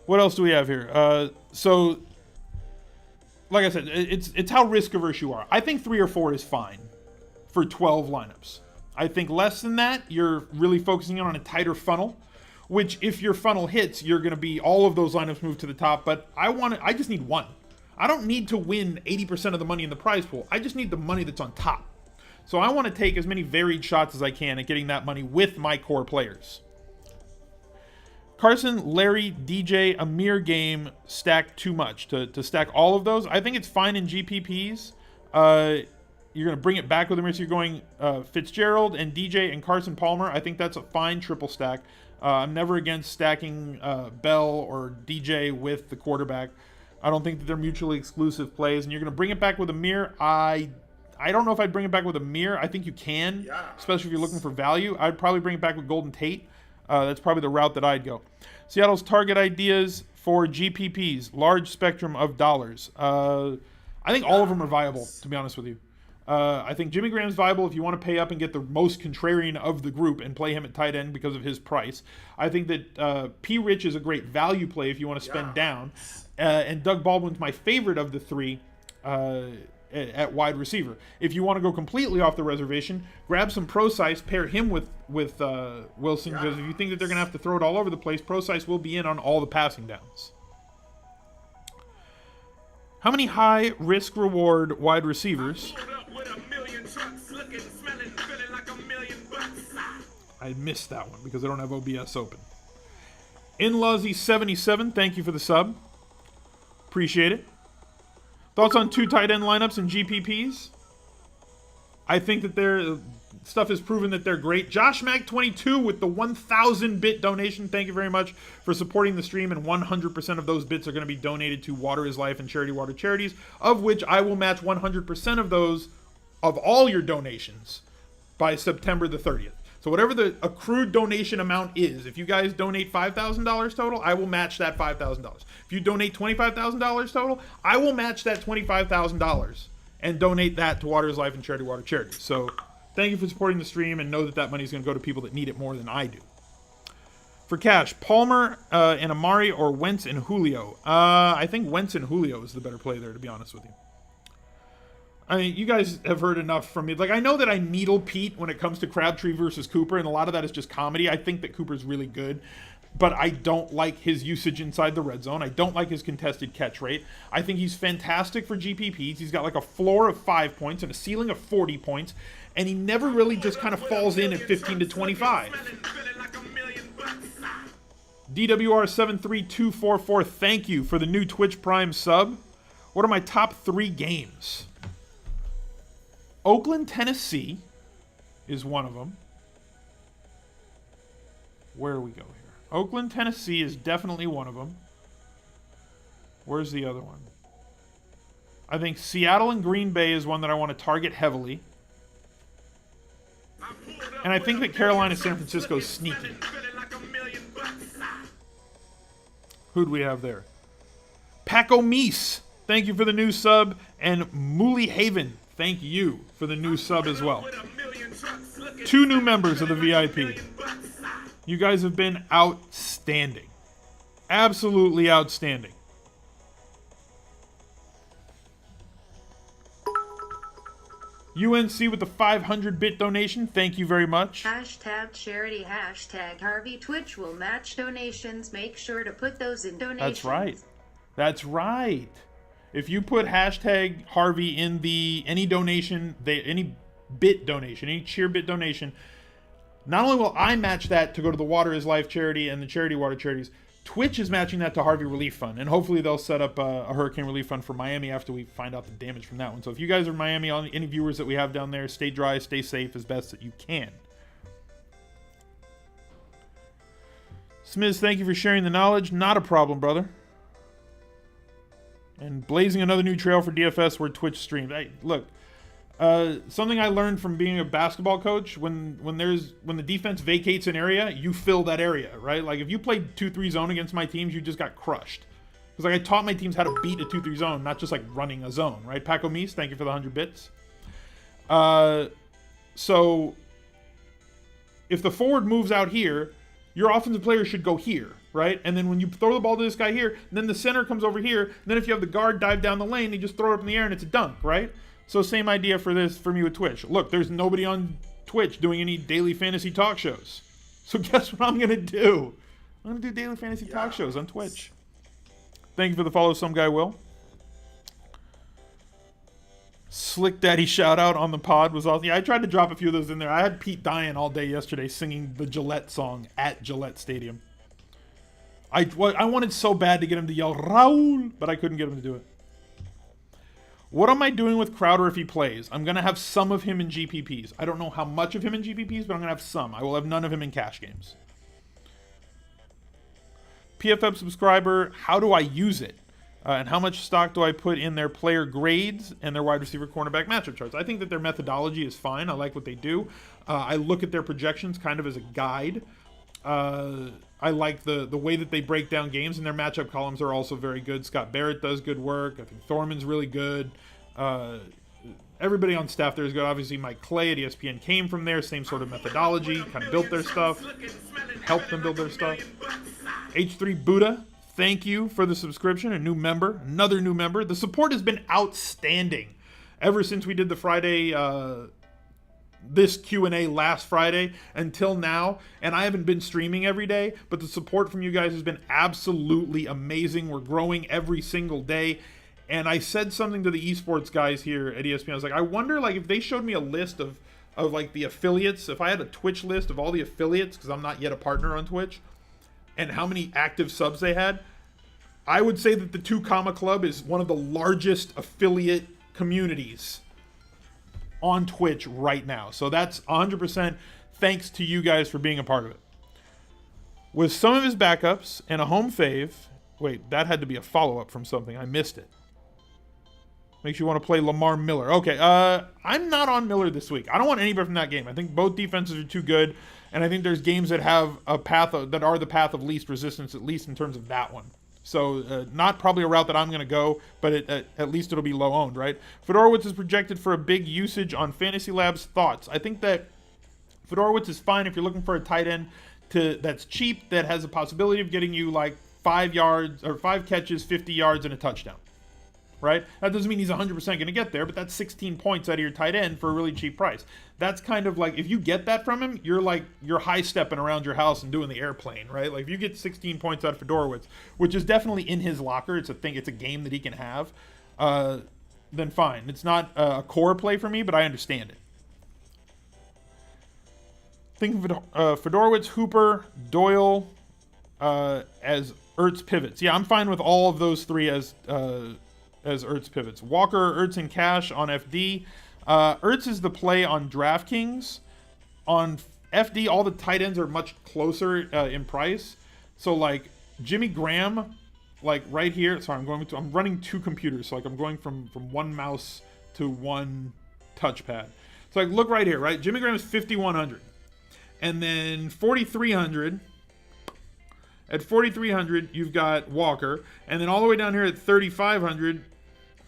S1: What else do we have here? So, like I said, it's how risk averse you are. I think 3 or 4 is fine for 12 lineups. I think less than that, you're really focusing on a tighter funnel, which if your funnel hits, you're going to be all of those lineups move to the top. But I just need one. I don't need to win 80% of the money in the prize pool. I just need the money that's on top. So I want to take as many varied shots as I can at getting that money with my core players. Carson, Larry, DJ, Amir game stack too much. To stack all of those, I think it's fine in GPPs. You're going to bring it back with Amir, so you're going Fitzgerald and DJ and Carson Palmer. I think that's a fine triple stack. I'm never against stacking Bell or DJ with the quarterback. I don't think that they're mutually exclusive plays. And you're going to bring it back with Amir. I don't know if I'd bring it back with Amir. I think you can, especially if you're looking for value. I'd probably bring it back with Golden Tate. That's probably the route that I'd go. Seattle's target ideas for GPPs, large spectrum of dollars. I think all of them are viable, to be honest with you. I think Jimmy Graham's viable if you want to pay up and get the most contrarian of the group and play him at tight end because of his price. I think that P. Rich is a great value play if you want to spend down. And Doug Baldwin's my favorite of the three at wide receiver. If you want to go completely off the reservation, grab some Procise, pair him with Wilson, because if you think that they're going to have to throw it all over the place, Procise will be in on all the passing downs. How many high risk-reward wide receivers? I missed that one because I don't have OBS open. Inluzzy77, thank you for the sub. Appreciate it. Thoughts on 2 tight end lineups and GPPs? I think that their stuff has proven that they're great. Josh Mack 22 with the 1,000 bit donation. Thank you very much for supporting the stream, and 100% of those bits are going to be donated to Water is Life and Charity Water Charities, of which I will match 100% of those, of all your donations, by September the 30th. So whatever the accrued donation amount is, if you guys donate $5,000 total, I will match that $5,000. If you donate $25,000 total, I will match that $25,000 and donate that to Water is Life and Charity Water Charities. So thank you for supporting the stream, and know that that money is going to go to people that need it more than I do. For cash, Palmer and Amari or Wentz and Julio? I think Wentz and Julio is the better play there, to be honest with you. I mean, you guys have heard enough from me. Like, I know that I needle Pete when it comes to Crabtree versus Cooper, and a lot of that is just comedy. I think that Cooper's really good, but I don't like his usage inside the red zone. I don't like his contested catch rate. I think he's fantastic for GPPs. He's got like a floor of 5 points and a ceiling of 40 points, and he never really just kind of falls in at 15 to 25. DWR73244, thank you for the new Twitch Prime sub. What are my top 3 games? Oakland, Tennessee is one of them. Where do we go here? Oakland, Tennessee is definitely one of them. Where's the other one? I think Seattle and Green Bay is one that I want to target heavily. And I think that Carolina, San Francisco is sneaky. Who do we have there? Paco Meese, thank you for the new sub. And Mooley Haven, thank you for the new sub as well. 2 new members of the VIP. You guys have been outstanding. Absolutely outstanding. UNC with the 500-bit donation. Thank you very much.
S2: Hashtag charity, hashtag Harvey. Twitch will match donations. Make sure to put those in donations.
S1: That's right. That's right. If you put hashtag Harvey in any donation, any bit donation, any cheer bit donation, not only will I match that to go to the Water is Life charity and the Charity Water Charities, Twitch is matching that to Harvey Relief Fund, and hopefully they'll set up a hurricane relief fund for Miami after we find out the damage from that one. So if you guys are in Miami, any viewers that we have down there, stay dry, stay safe as best that you can. Smiz, thank you for sharing the knowledge. Not a problem, brother. And blazing another new trail for DFS where Twitch streams. Hey, look, something I learned from being a basketball coach, when the defense vacates an area, you fill that area, right? Like if you played 2-3 zone against my teams, you just got crushed. Because like I taught my teams how to beat a 2-3 zone, not just like running a zone, right? Paco Meese, thank you for the 100 bits. So if the forward moves out here, your offensive player should go here, right? And then when you throw the ball to this guy here, then the center comes over here. And then if you have the guard dive down the lane, you just throw it up in the air and it's a dunk, right? So same idea for me with Twitch. Look, there's nobody on Twitch doing any daily fantasy talk shows. So guess what I'm going to do? I'm going to do daily fantasy talk shows on Twitch. Thank you for the follow, some guy will. Slick Daddy shout out on the pod was awesome. Yeah, I tried to drop a few of those in there. I had Pete dying all day yesterday singing the Gillette song at Gillette Stadium. I wanted so bad to get him to yell Raul, but I couldn't get him to do it. What am I doing with Crowder if he plays? I'm going to have some of him in GPPs. I don't know how much of him in GPPs, but I'm going to have some. I will have none of him in cash games. PFF subscriber, how do I use it? And how much stock do I put in their player grades and their wide receiver cornerback matchup charts? I think that their methodology is fine. I like what they do. I look at their projections kind of as a guide. I like the way that they break down games, and their matchup columns are also very good. Scott Barrett does good work. I think Thorman's really good. Everybody on staff there is good. Obviously, Mike Clay at ESPN came from there. Same sort of methodology. Kind of built their stuff. Helped them build their stuff. H3 Buddha, thank you for the subscription. A new member. Another new member. The support has been outstanding ever since we did the Friday this Q&A last Friday until now, and I haven't been streaming every day, but the support from you guys has been absolutely amazing. We're growing every single day, and I said something to the esports guys here at ESPN. I was like, I wonder like if they showed me a list of like the affiliates, if I had a Twitch list of all the affiliates, because I'm not yet a partner on Twitch, and how many active subs they had, I would say that the 2 Comma Club is one of the largest affiliate communities on Twitch right now. So that's 100% thanks to you guys for being a part of it. With some of his backups and a home fave, wait, that had to be a follow-up from something. I missed it. Makes you want to play Lamar Miller. Okay, I'm not on Miller this week. I don't want anybody from that game. I think both defenses are too good, and I think there's games that have a path that are the path of least resistance, at least in terms of that one. So not probably a route that I'm going to go, but at least it'll be low owned, right? Fedorowicz is projected for a big usage on Fantasy Labs. Thoughts? I think that Fedorowicz is fine if you're looking for a tight end that's cheap, that has a possibility of getting you like 5 yards or 5 catches, 50 yards, and a touchdown, right? That doesn't mean he's 100% going to get there, but that's 16 points out of your tight end for a really cheap price. That's kind of like, if you get that from him, you're high stepping around your house and doing the airplane, right? Like if you get 16 points out of Fedorowicz, which is definitely in his locker, it's a game that he can have, then fine. It's not a core play for me, but I understand it. Think of Fedorowicz, Hooper, Doyle as Ertz pivots. Yeah, I'm fine with all of those 3 as Ertz pivots. Walker, Ertz, and Cash on FD. Ertz is the play on DraftKings. On FD, all the tight ends are much closer in price. So like Jimmy Graham, like right here. Sorry, I'm running 2 computers, so like I'm going from one mouse to one touchpad. So like look right here, right? Jimmy Graham is 5,100, and then 4,300. At 4,300, you've got Walker, and then all the way down here at 3,500.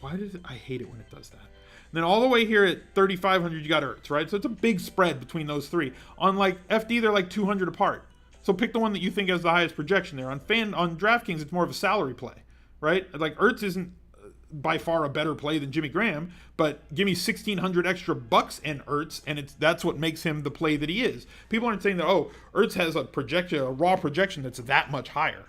S1: I hate it when it does that. And then all the way here at 3,500, you got Ertz, right? So it's a big spread between those 3. On like FD, they're like 200 apart. So pick the one that you think has the highest projection there. On DraftKings, it's more of a salary play, right? Like Ertz isn't by far a better play than Jimmy Graham, but give me 1,600 extra bucks and Ertz, and that's what makes him the play that he is. People aren't saying that, Ertz has a raw projection that's that much higher,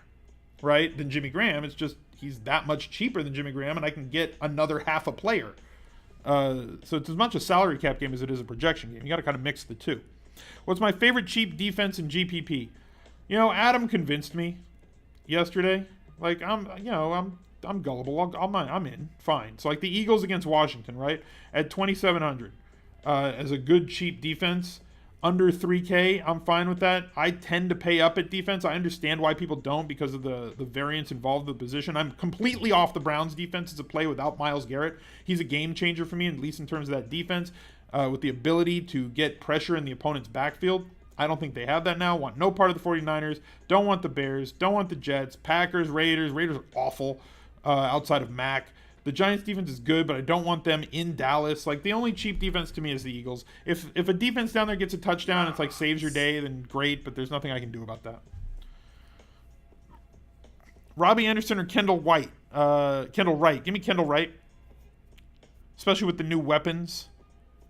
S1: right, than Jimmy Graham. It's just he's that much cheaper than Jimmy Graham, and I can get another half a player. So it's as much a salary cap game as it is a projection game. You got to kind of mix the two. What's my favorite cheap defense in GPP? Adam convinced me yesterday. Like I'm gullible. I'm in. Fine. So like the Eagles against Washington, right? At 2,700 as a good cheap defense. Under 3K, I'm fine with that. I tend to pay up at defense. I understand why people don't because of the variance involved with the position. I'm completely off the Browns defense as a play without Myles Garrett. He's a game changer for me, at least in terms of that defense, with the ability to get pressure in the opponent's backfield. I don't think they have that now. Want no part of the 49ers. Don't want the Bears. Don't want the Jets. Packers, Raiders. Raiders are awful outside of Mac. The Giants defense is good, but I don't want them in Dallas. Like, the only cheap defense to me is the Eagles. If a defense down there gets a touchdown, it's like saves your day, then great, but there's nothing I can do about that. Robbie Anderson or Kendall Wright? Give me Kendall Wright. Especially with the new weapons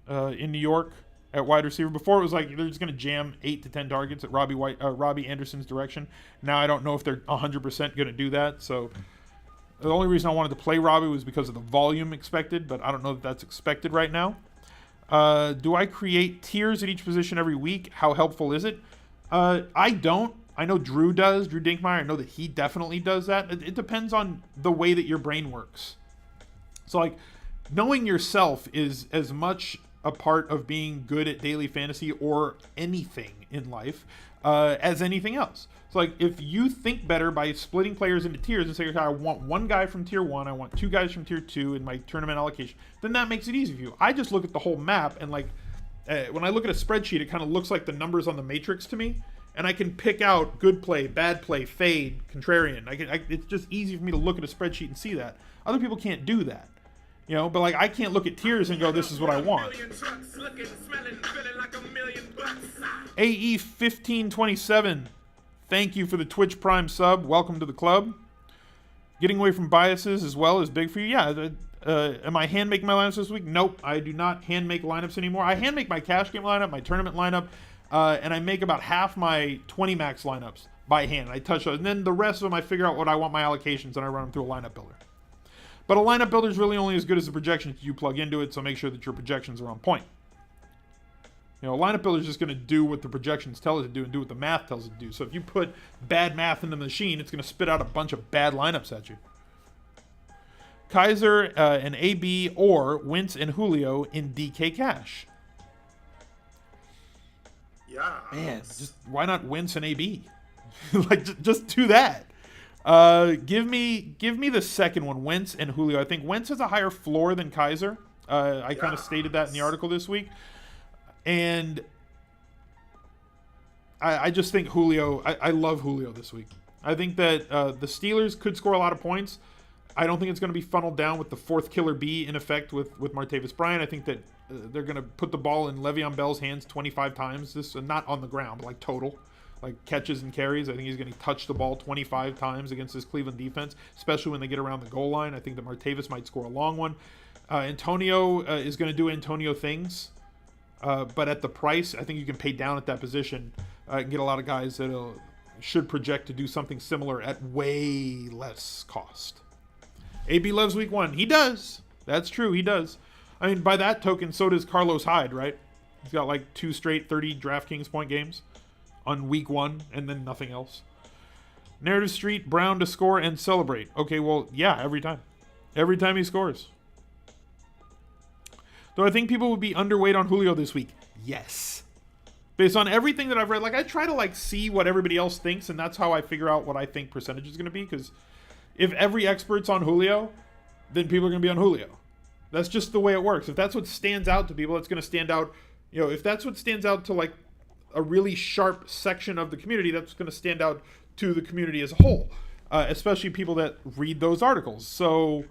S1: in New York at wide receiver. Before it was like they're just going to jam 8 to 10 targets at Robbie Anderson's direction. Now I don't know if they're 100% going to do that, so The only reason I wanted to play Robbie was because of the volume expected, but I don't know that that's expected right now. Do I create tiers at each position every week? How helpful is it? I don't. I know Drew does. Drew Dinkmeyer. I know that he definitely does that. It depends on the way that your brain works. So, like, knowing yourself is as much a part of being good at daily fantasy or anything in life as anything else. So, like, if you think better by splitting players into tiers and say, okay, I want one guy from tier 1, I want 2 guys from tier 2 in my tournament allocation, then that makes it easy for you. I just look at the whole map, and, like, when I look at a spreadsheet, it kind of looks like the numbers on the matrix to me, and I can pick out good play, bad play, fade, contrarian. It's just easy for me to look at a spreadsheet and see that. Other people can't do that. You know, but like I can't look at tiers and go, this is what I want. AE 1527, thank you for the Twitch Prime sub. Welcome to the club. Getting away from biases as well is big for you. Yeah. Am I hand making my lineups this week? Nope, I do not hand make lineups anymore. I hand make my cash game lineup, my tournament lineup, and I make about half my 20 max lineups by hand. I touch those, and then the rest of them I figure out what I want my allocations, and I run them through a lineup builder. But a lineup builder is really only as good as the projections you plug into it, so make sure that your projections are on point. You know, a lineup builder is just going to do what the projections tell it to do and do what the math tells it to do. So if you put bad math in the machine, it's going to spit out a bunch of bad lineups at you. Kaiser and AB or Wentz and Julio in DK Cash.
S3: Yeah.
S1: Man, just why not Wentz and AB? Like, just do that. Give me the second one, Wentz and Julio. I think Wentz has a higher floor than Kaiser. I kind of stated that in the article this week. And I just think Julio, I love Julio this week. I think that the Steelers could score a lot of points. I don't think it's going to be funneled down with the fourth killer bee in effect with Martavis Bryant. I think that they're going to put the ball in Le'Veon Bell's hands 25 times. This not on the ground, but like total. Like catches and carries. I think he's going to touch the ball 25 times against this Cleveland defense, especially when they get around the goal line. I think that Martavis might score a long one. Antonio is going to do Antonio things, but at the price, I think you can pay down at that position and get a lot of guys that should project to do something similar at way less cost. AB loves week 1. He does. That's true. He does. I mean, by that token, so does Carlos Hyde, right? He's got like 2 straight 30 DraftKings point games on week 1 and then nothing else. Narrative Street, Brown to score and celebrate. Okay, well, yeah, every time. Every time he scores. Do I think people would be underweight on Julio this week? Yes. Based on everything that I've read, like I try to like see what everybody else thinks, and that's how I figure out what I think percentage is going to be, because if every expert's on Julio, then people are going to be on Julio. That's just the way it works. If that's what stands out to people, it's going to stand out. You know, if that's what stands out to like a really sharp section of the community, that's going to stand out to the community as a whole, especially people that read those articles. So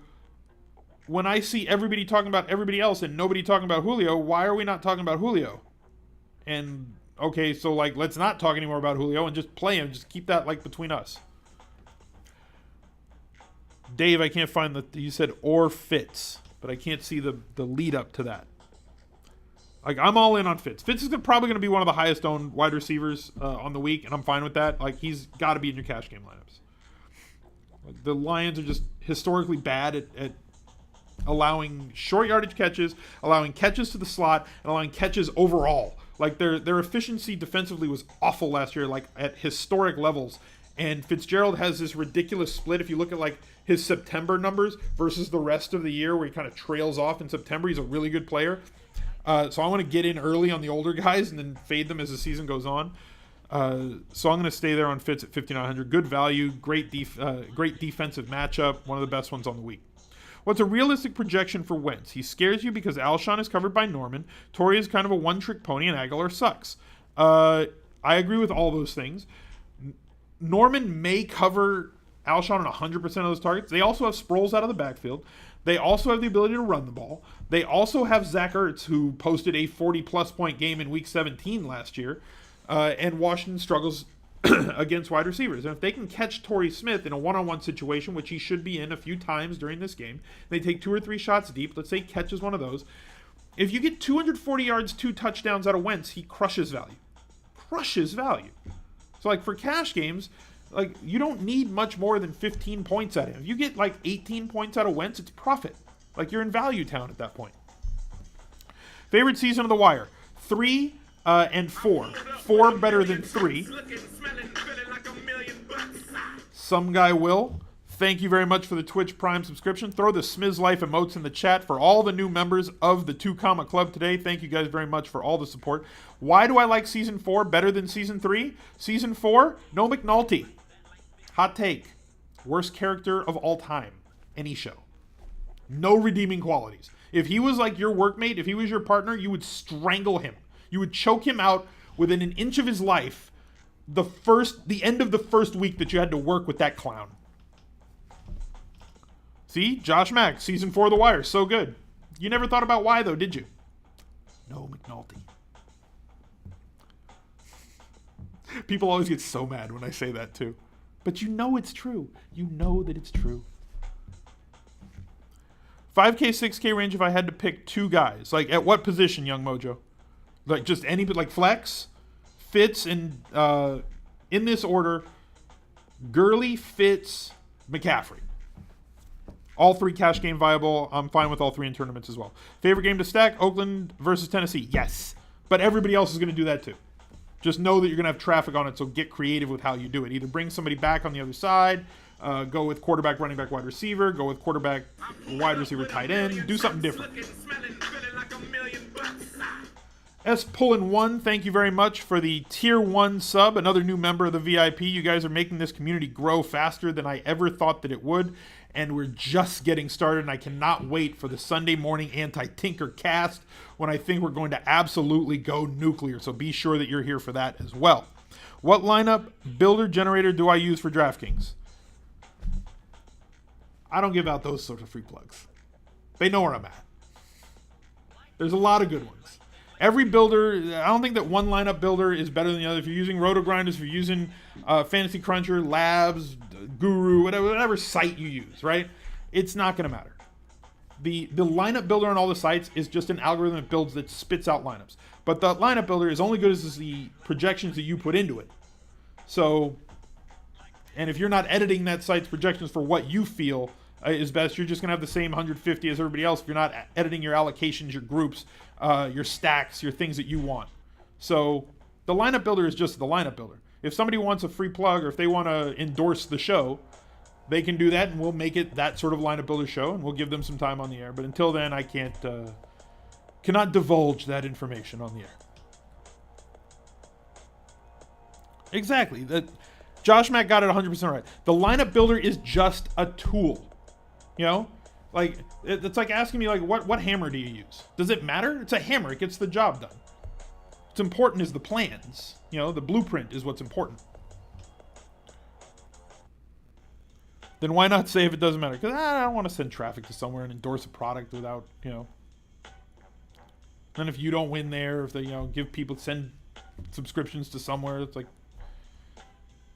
S1: when I see everybody talking about everybody else and nobody talking about Julio, why are we not talking about Julio? And okay, so like let's not talk anymore about Julio and just play him. Just keep that like between us. Dave, I can't find you said or Fitz, but I can't see the lead up to that. Like, I'm all in on Fitz. Fitz is probably going to be one of the highest owned wide receivers on the week, and I'm fine with that. Like, he's got to be in your cash game lineups. Like, the Lions are just historically bad at allowing short yardage catches, allowing catches to the slot, and allowing catches overall. Like, their efficiency defensively was awful last year, like, at historic levels. And Fitzgerald has this ridiculous split. If you look at, like, his September numbers versus the rest of the year where he kind of trails off in September, he's a really good player. So I want to get in early on the older guys and then fade them as the season goes on. So I'm going to stay there on Fitz at 5,900. Good value, great defensive matchup, one of the best ones on the week. What's a realistic projection for Wentz? He scares you because Alshon is covered by Norman. Torrey is kind of a one-trick pony, and Aguilar sucks. I agree with all those things. Norman may cover Alshon on 100% of those targets. They also have Sproles out of the backfield. They also have the ability to run the ball. They also have Zach Ertz, who posted a 40-plus point game in Week 17 last year. And Washington struggles against wide receivers. And if they can catch Torrey Smith in a one-on-one situation, which he should be in a few times during this game, they take 2 or 3 shots deep. Let's say he catches one of those. If you get 240 yards, 2 touchdowns out of Wentz, he crushes value. Crushes value. So, like, for cash games, Like, you don't need much more than 15 points out of him. If you get like 18 points out of Wentz, it's profit. Like, you're in value town at that point. Favorite season of The Wire? 3 and 4. 4 better than 3. Some guy will. Thank you very much for the Twitch Prime subscription. Throw the Smiz Life emotes in the chat for all the new members of the 2 Comma Club today. Thank you guys very much for all the support. Why do I like Season 4 better than Season 3? Season 4, no McNulty. Hot take. Worst character of all time. Any show. No redeeming qualities. If he was like your workmate, if he was your partner, you would strangle him. You would choke him out within an inch of his life the end of the first week that you had to work with that clown. See? Josh Mack, Season 4 of The Wire. So good. You never thought about why, though, did you? No McNulty. People always get so mad when I say that, too. But you know it's true. You know that it's true. 5K, 6K range if I had to pick 2 guys. Like, at what position, Young Mojo? Like, just any, like, flex? Fitz in this order. Gurley, Fitz, McCaffrey. All 3 cash game viable. I'm fine with all 3 in tournaments as well. Favorite game to stack? Oakland versus Tennessee. Yes. But everybody else is going to do that too. Just know that you're going to have traffic on it, so get creative with how you do it. Either bring somebody back on the other side, go with quarterback, running back, wide receiver, go with quarterback, wide receiver, tight end. Do something different. S Pullin 1, thank you very much for the Tier 1 sub, another new member of the VIP. You guys are making this community grow faster than I ever thought that it would, and we're just getting started, and I cannot wait for the Sunday morning Anti-Tinker cast when I think we're going to absolutely go nuclear, so be sure that you're here for that as well. What lineup builder generator do I use for DraftKings? I don't give out those sorts of free plugs. They know where I'm at. There's a lot of good ones. Every builder, I don't think that one lineup builder is better than the other. If you're using Roto-Grinders, if you're using Fantasy Cruncher, Labs, Guru, whatever site you use, right? It's not going to matter. The lineup builder on all the sites is just an algorithm that builds that spits out lineups. But the lineup builder is only good as the projections that you put into it. So, and if you're not editing that site's projections for what you feel is best, you're just going to have the same 150 as everybody else if you're not editing your allocations, your groups, your stacks, your things that you want. So the lineup builder is just the lineup builder. If somebody wants a free plug or if they want to endorse the show, they can do that and we'll make it that sort of lineup builder show and we'll give them some time on the air. But until then, I cannot divulge that information on the air. Exactly. Josh Mack got it 100% right. The lineup builder is just a tool. You know, like it's like asking me like, what hammer do you use? Does it matter? It's a hammer. It gets the job done. What's important is the plans. You know, the blueprint is what's important. Then why not say if it doesn't matter? Because I don't want to send traffic to somewhere and endorse a product without, you know. And if you don't win there, if they, you know, send subscriptions to somewhere, it's like,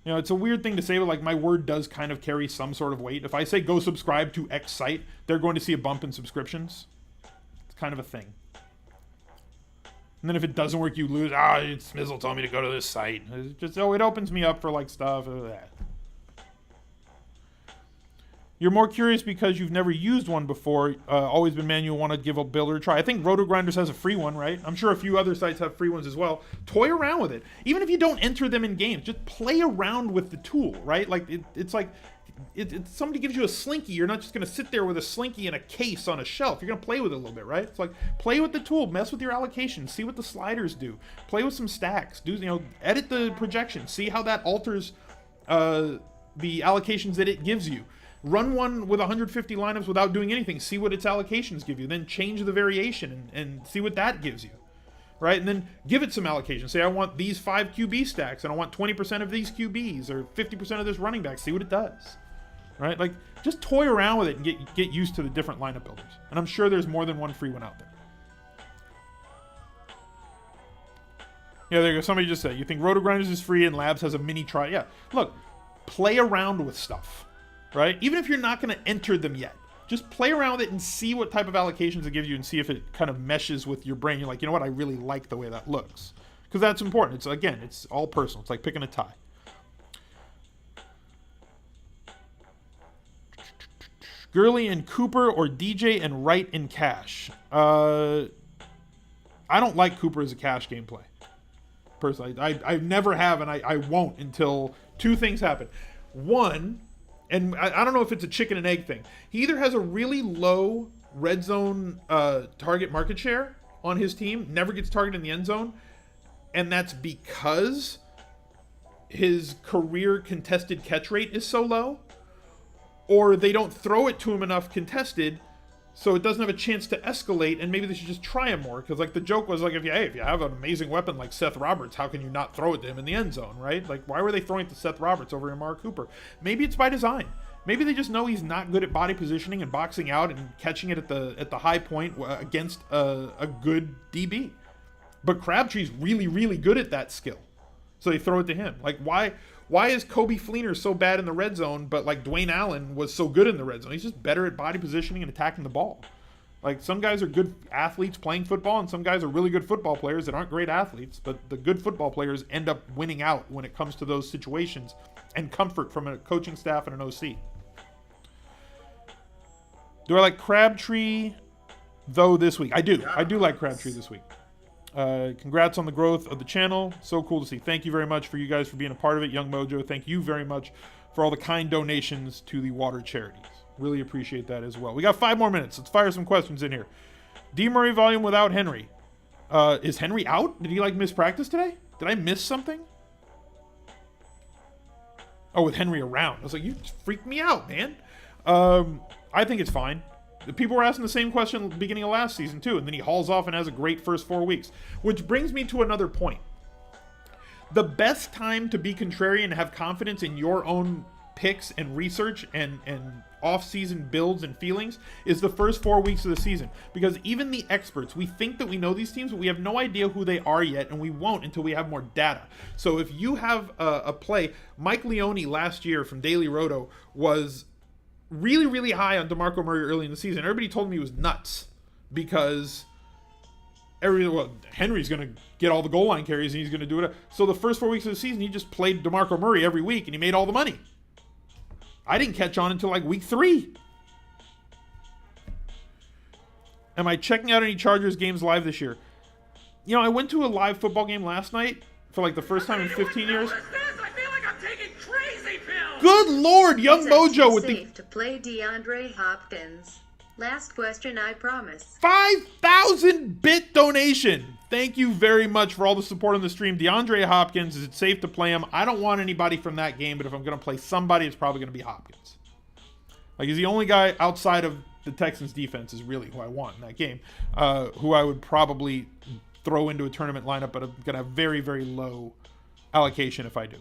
S1: you know, it's a weird thing to say, but like my word does kind of carry some sort of weight. If I say go subscribe to X site, they're going to see a bump in subscriptions. It's kind of a thing. And then if it doesn't work, you lose. Smizzle told me to go to this site. It's just, it opens me up for like stuff or that. You're more curious because you've never used one before. Always been manual, want to give a builder a try. I think Roto-Grinders has a free one, right? I'm sure a few other sites have free ones as well. Toy around with it. Even if you don't enter them in games, just play around with the tool, right? Like it's like somebody gives you a slinky. You're not just going to sit there with a slinky in a case on a shelf. You're going to play with it a little bit, right? It's like play with the tool, mess with your allocations, see what the sliders do, play with some stacks, edit the projection, see how that alters the allocations that it gives you. Run one with 150 lineups without doing anything. See what its allocations give you. Then change the variation and see what that gives you. Right? And then give it some allocations. Say, I want these 5 QB stacks, and I want 20% of these QBs, or 50% of this running back. See what it does. Right? Like, just toy around with it and get used to the different lineup builders. And I'm sure there's more than one free one out there. Yeah, there you go. Somebody just said, you think Roto-Grinders is free and Labs has a mini try? Yeah. Look, play around with stuff. Right? Even if you're not going to enter them yet, just play around with it and see what type of allocations it gives you and see if it kind of meshes with your brain. You're like, you know what? I really like the way that looks. Because that's important. It's all personal. It's like picking a tie. Gurley and Cooper or DJ and Wright in cash. I don't like Cooper as a cash game play. Personally, I never have, and I won't until two things happen. One, and I don't know if it's a chicken and egg thing. He either has a really low red zone target market share on his team, never gets targeted in the end zone, and that's because his career contested catch rate is so low, or they don't throw it to him enough contested, so it doesn't have a chance to escalate, and maybe they should just try him more. Because like the joke was like, if you have an amazing weapon like Seth Roberts, how can you not throw it to him in the end zone, right? Like, why were they throwing it to Seth Roberts over Amari Cooper? Maybe it's by design. Maybe they just know he's not good at body positioning and boxing out and catching it at the high point against a good DB. But Crabtree's really, really good at that skill, so they throw it to him. Like, why is Kobe Fleener so bad in the red zone, but like Dwayne Allen was so good in the red zone? He's just better at body positioning and attacking the ball. Like, some guys are good athletes playing football, and some guys are really good football players that aren't great athletes, but the good football players end up winning out when it comes to those situations, and comfort from a coaching staff and an OC. Do I like Crabtree, though, this week? I do. Yes. I do like Crabtree this week. Congrats on the growth of the channel. So cool to see. Thank you very much for you guys for being a part of it. Young Mojo, thank you very much for all the kind donations to the water charities. Really appreciate that as well. We got 5 more minutes. Let's fire some questions in here. D. Murray volume without Henry. Is Henry out? Did he like miss practice today? Did I miss something? Oh, with Henry around. I was like, you freaked me out, man. I think it's fine. The people were asking the same question at the beginning of last season too, and then he hauls off and has a great first 4 weeks. Which brings me to another point. The best time to be contrarian and have confidence in your own picks and research and off-season builds and feelings is the first 4 weeks of the season. Because even the experts, we think that we know these teams, but we have no idea who they are yet, and we won't until we have more data. So if you have a play, Mike Leone last year from Daily Roto was really, really high on DeMarco Murray early in the season. Everybody told me he was nuts because Henry's going to get all the goal line carries and he's going to do it. So the first 4 weeks of the season, he just played DeMarco Murray every week and he made all the money. I didn't catch on until like week 3. Am I checking out any Chargers games live this year? You know, I went to a live football game last night for like the first time in 15 years. Good Lord, Young Mojo with
S2: safe to play DeAndre Hopkins. Last question, I promise.
S1: 5,000 bit donation. Thank you very much for all the support on the stream. DeAndre Hopkins, is it safe to play him? I don't want anybody from that game, but if I'm going to play somebody, it's probably going to be Hopkins. Like, he's the only guy outside of the Texans defense is really who I want in that game, who I would probably throw into a tournament lineup, but I'm going to have very, very low allocation if I do.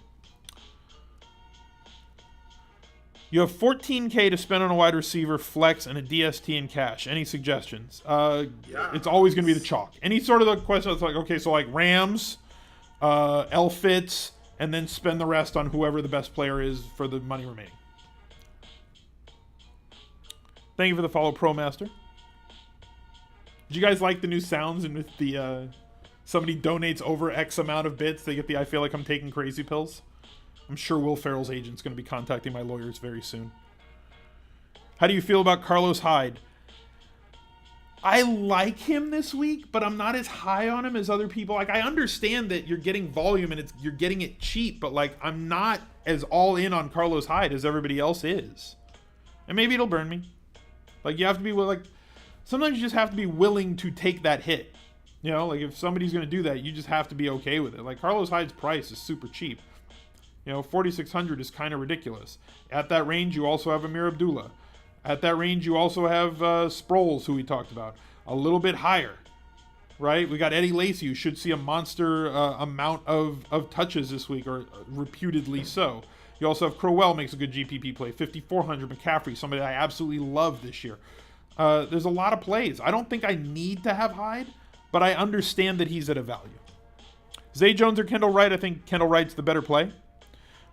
S1: You have $14K to spend on a wide receiver, flex, and a DST in cash. Any suggestions? It's always going to be the chalk. Any sort of the question that's like, okay, so like Rams, L Fitz, and then spend the rest on whoever the best player is for the money remaining. Thank you for the follow, ProMaster. Did you guys like the new sounds and with the somebody donates over X amount of bits, they get the I feel like I'm taking crazy pills? I'm sure Will Ferrell's agent's going to be contacting my lawyers very soon. How do you feel about Carlos Hyde? I like him this week, but I'm not as high on him as other people. Like, I understand that you're getting volume and you're getting it cheap, but like, I'm not as all in on Carlos Hyde as everybody else is. And maybe it'll burn me. Like, you have to be like, sometimes you just have to be willing to take that hit. You know, like if somebody's going to do that, you just have to be okay with it. Like, Carlos Hyde's price is super cheap. You know, 4,600 is kind of ridiculous. At that range, you also have Amir Abdullah. At that range, you also have Sproles, who we talked about. A little bit higher, right? We got Eddie Lacy, who should see a monster amount of touches this week, or reputedly so. You also have Crowell, makes a good GPP play. 5,400, McCaffrey, somebody I absolutely love this year. There's a lot of plays. I don't think I need to have Hyde, but I understand that he's at a value. Zay Jones or Kendall Wright? I think Kendall Wright's the better play.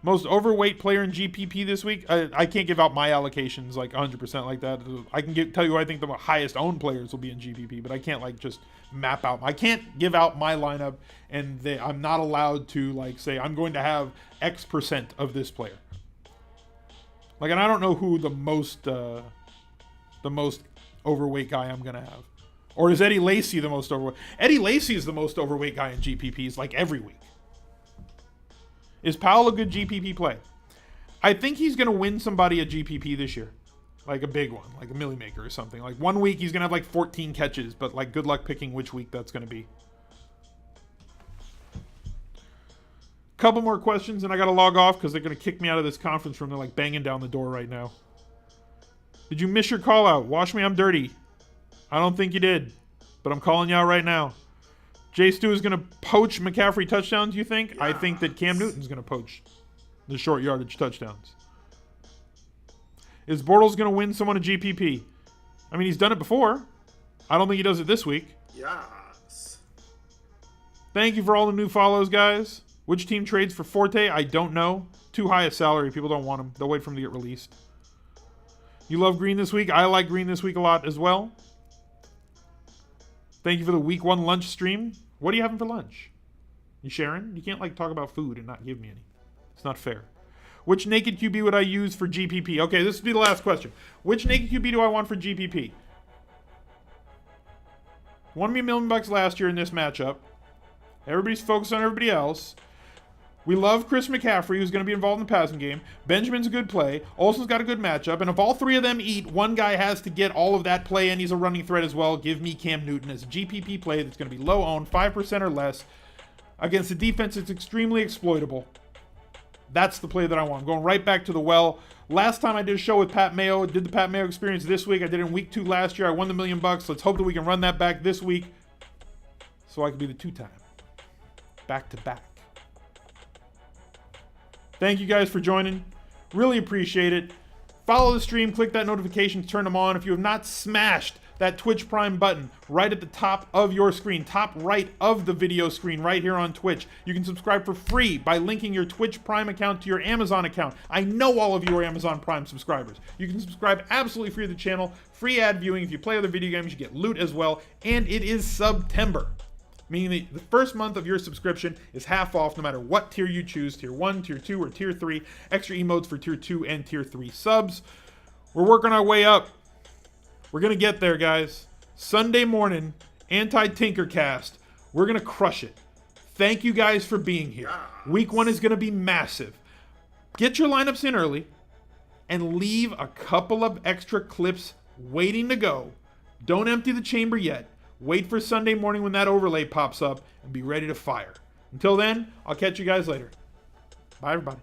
S1: Most overweight player in GPP this week? I can't give out my allocations like 100% like that. I can tell you who I think the highest owned players will be in GPP, but I can't like just map out. I can't give out my lineup, and I'm not allowed to like say I'm going to have X% of this player. Like, and I don't know who the most the most overweight guy I'm going to have? Or is Eddie Lacy the most overweight? Eddie Lacy is the most overweight guy in GPPs, like every week. Is Powell a good GPP play? I think he's going to win somebody a GPP this year. Like a big one, like a Millie Maker or something. Like 1 week he's going to have like 14 catches, but like good luck picking which week that's going to be. Couple more questions and I got to log off because they're going to kick me out of this conference room. They're like banging down the door right now. Did you miss your call out? Wash me, I'm dirty. I don't think you did, but I'm calling you out right now. Jay Stu is going to poach McCaffrey touchdowns, you think? Yes. I think that Cam Newton's going to poach the short yardage touchdowns. Is Bortles going to win someone a GPP? I mean, he's done it before. I don't think he does it this week.
S3: Yes.
S1: Thank you for all the new follows, guys. Which team trades for Forte? I don't know. Too high a salary. People don't want him. They'll wait for him to get released. You love Green this week? I like Green this week a lot as well. Thank you for the week 1 lunch stream. What are you having for lunch? You sharing? You can't like talk about food and not give me any. It's not fair. Which naked QB would I use for GPP? Okay, this will be the last question. Which naked QB do I want for GPP? Won me $1 million last year in this matchup. Everybody's focused on everybody else. We love Chris McCaffrey, who's going to be involved in the passing game. Benjamin's a good play. Olsen's got a good matchup. And if all three of them eat, one guy has to get all of that play, and he's a running threat as well. Give me Cam Newton as a GPP play that's going to be low owned, 5% or less, against a defense that's extremely exploitable. That's the play that I want. I'm going right back to the well. Last time I did a show with Pat Mayo, did the Pat Mayo experience this week. I did it in week 2 last year. I won the $1 million. Let's hope that we can run that back this week so I can be the 2-time. Back to back. Thank you guys for joining. Really appreciate it. Follow the stream, click that notification, turn them on. If you have not smashed that Twitch Prime button right at the top of your screen, top right of the video screen right here on Twitch, you can subscribe for free by linking your Twitch Prime account to your Amazon account. I know all of you are Amazon Prime subscribers. You can subscribe absolutely free to the channel, free ad viewing. If you play other video games, you get loot as well, and it is September. Meaning the first month of your subscription is half off no matter what tier you choose, tier 1, tier 2, or tier 3. Extra emotes for tier 2 and tier 3 subs. We're working our way up. We're going to get there, guys. Sunday morning, Anti-Tinkercast. We're going to crush it. Thank you guys for being here. Week 1 is going to be massive. Get your lineups in early and leave a couple of extra clips waiting to go. Don't empty the chamber yet. Wait for Sunday morning when that overlay pops up and be ready to fire. Until then, I'll catch you guys later. Bye, everybody.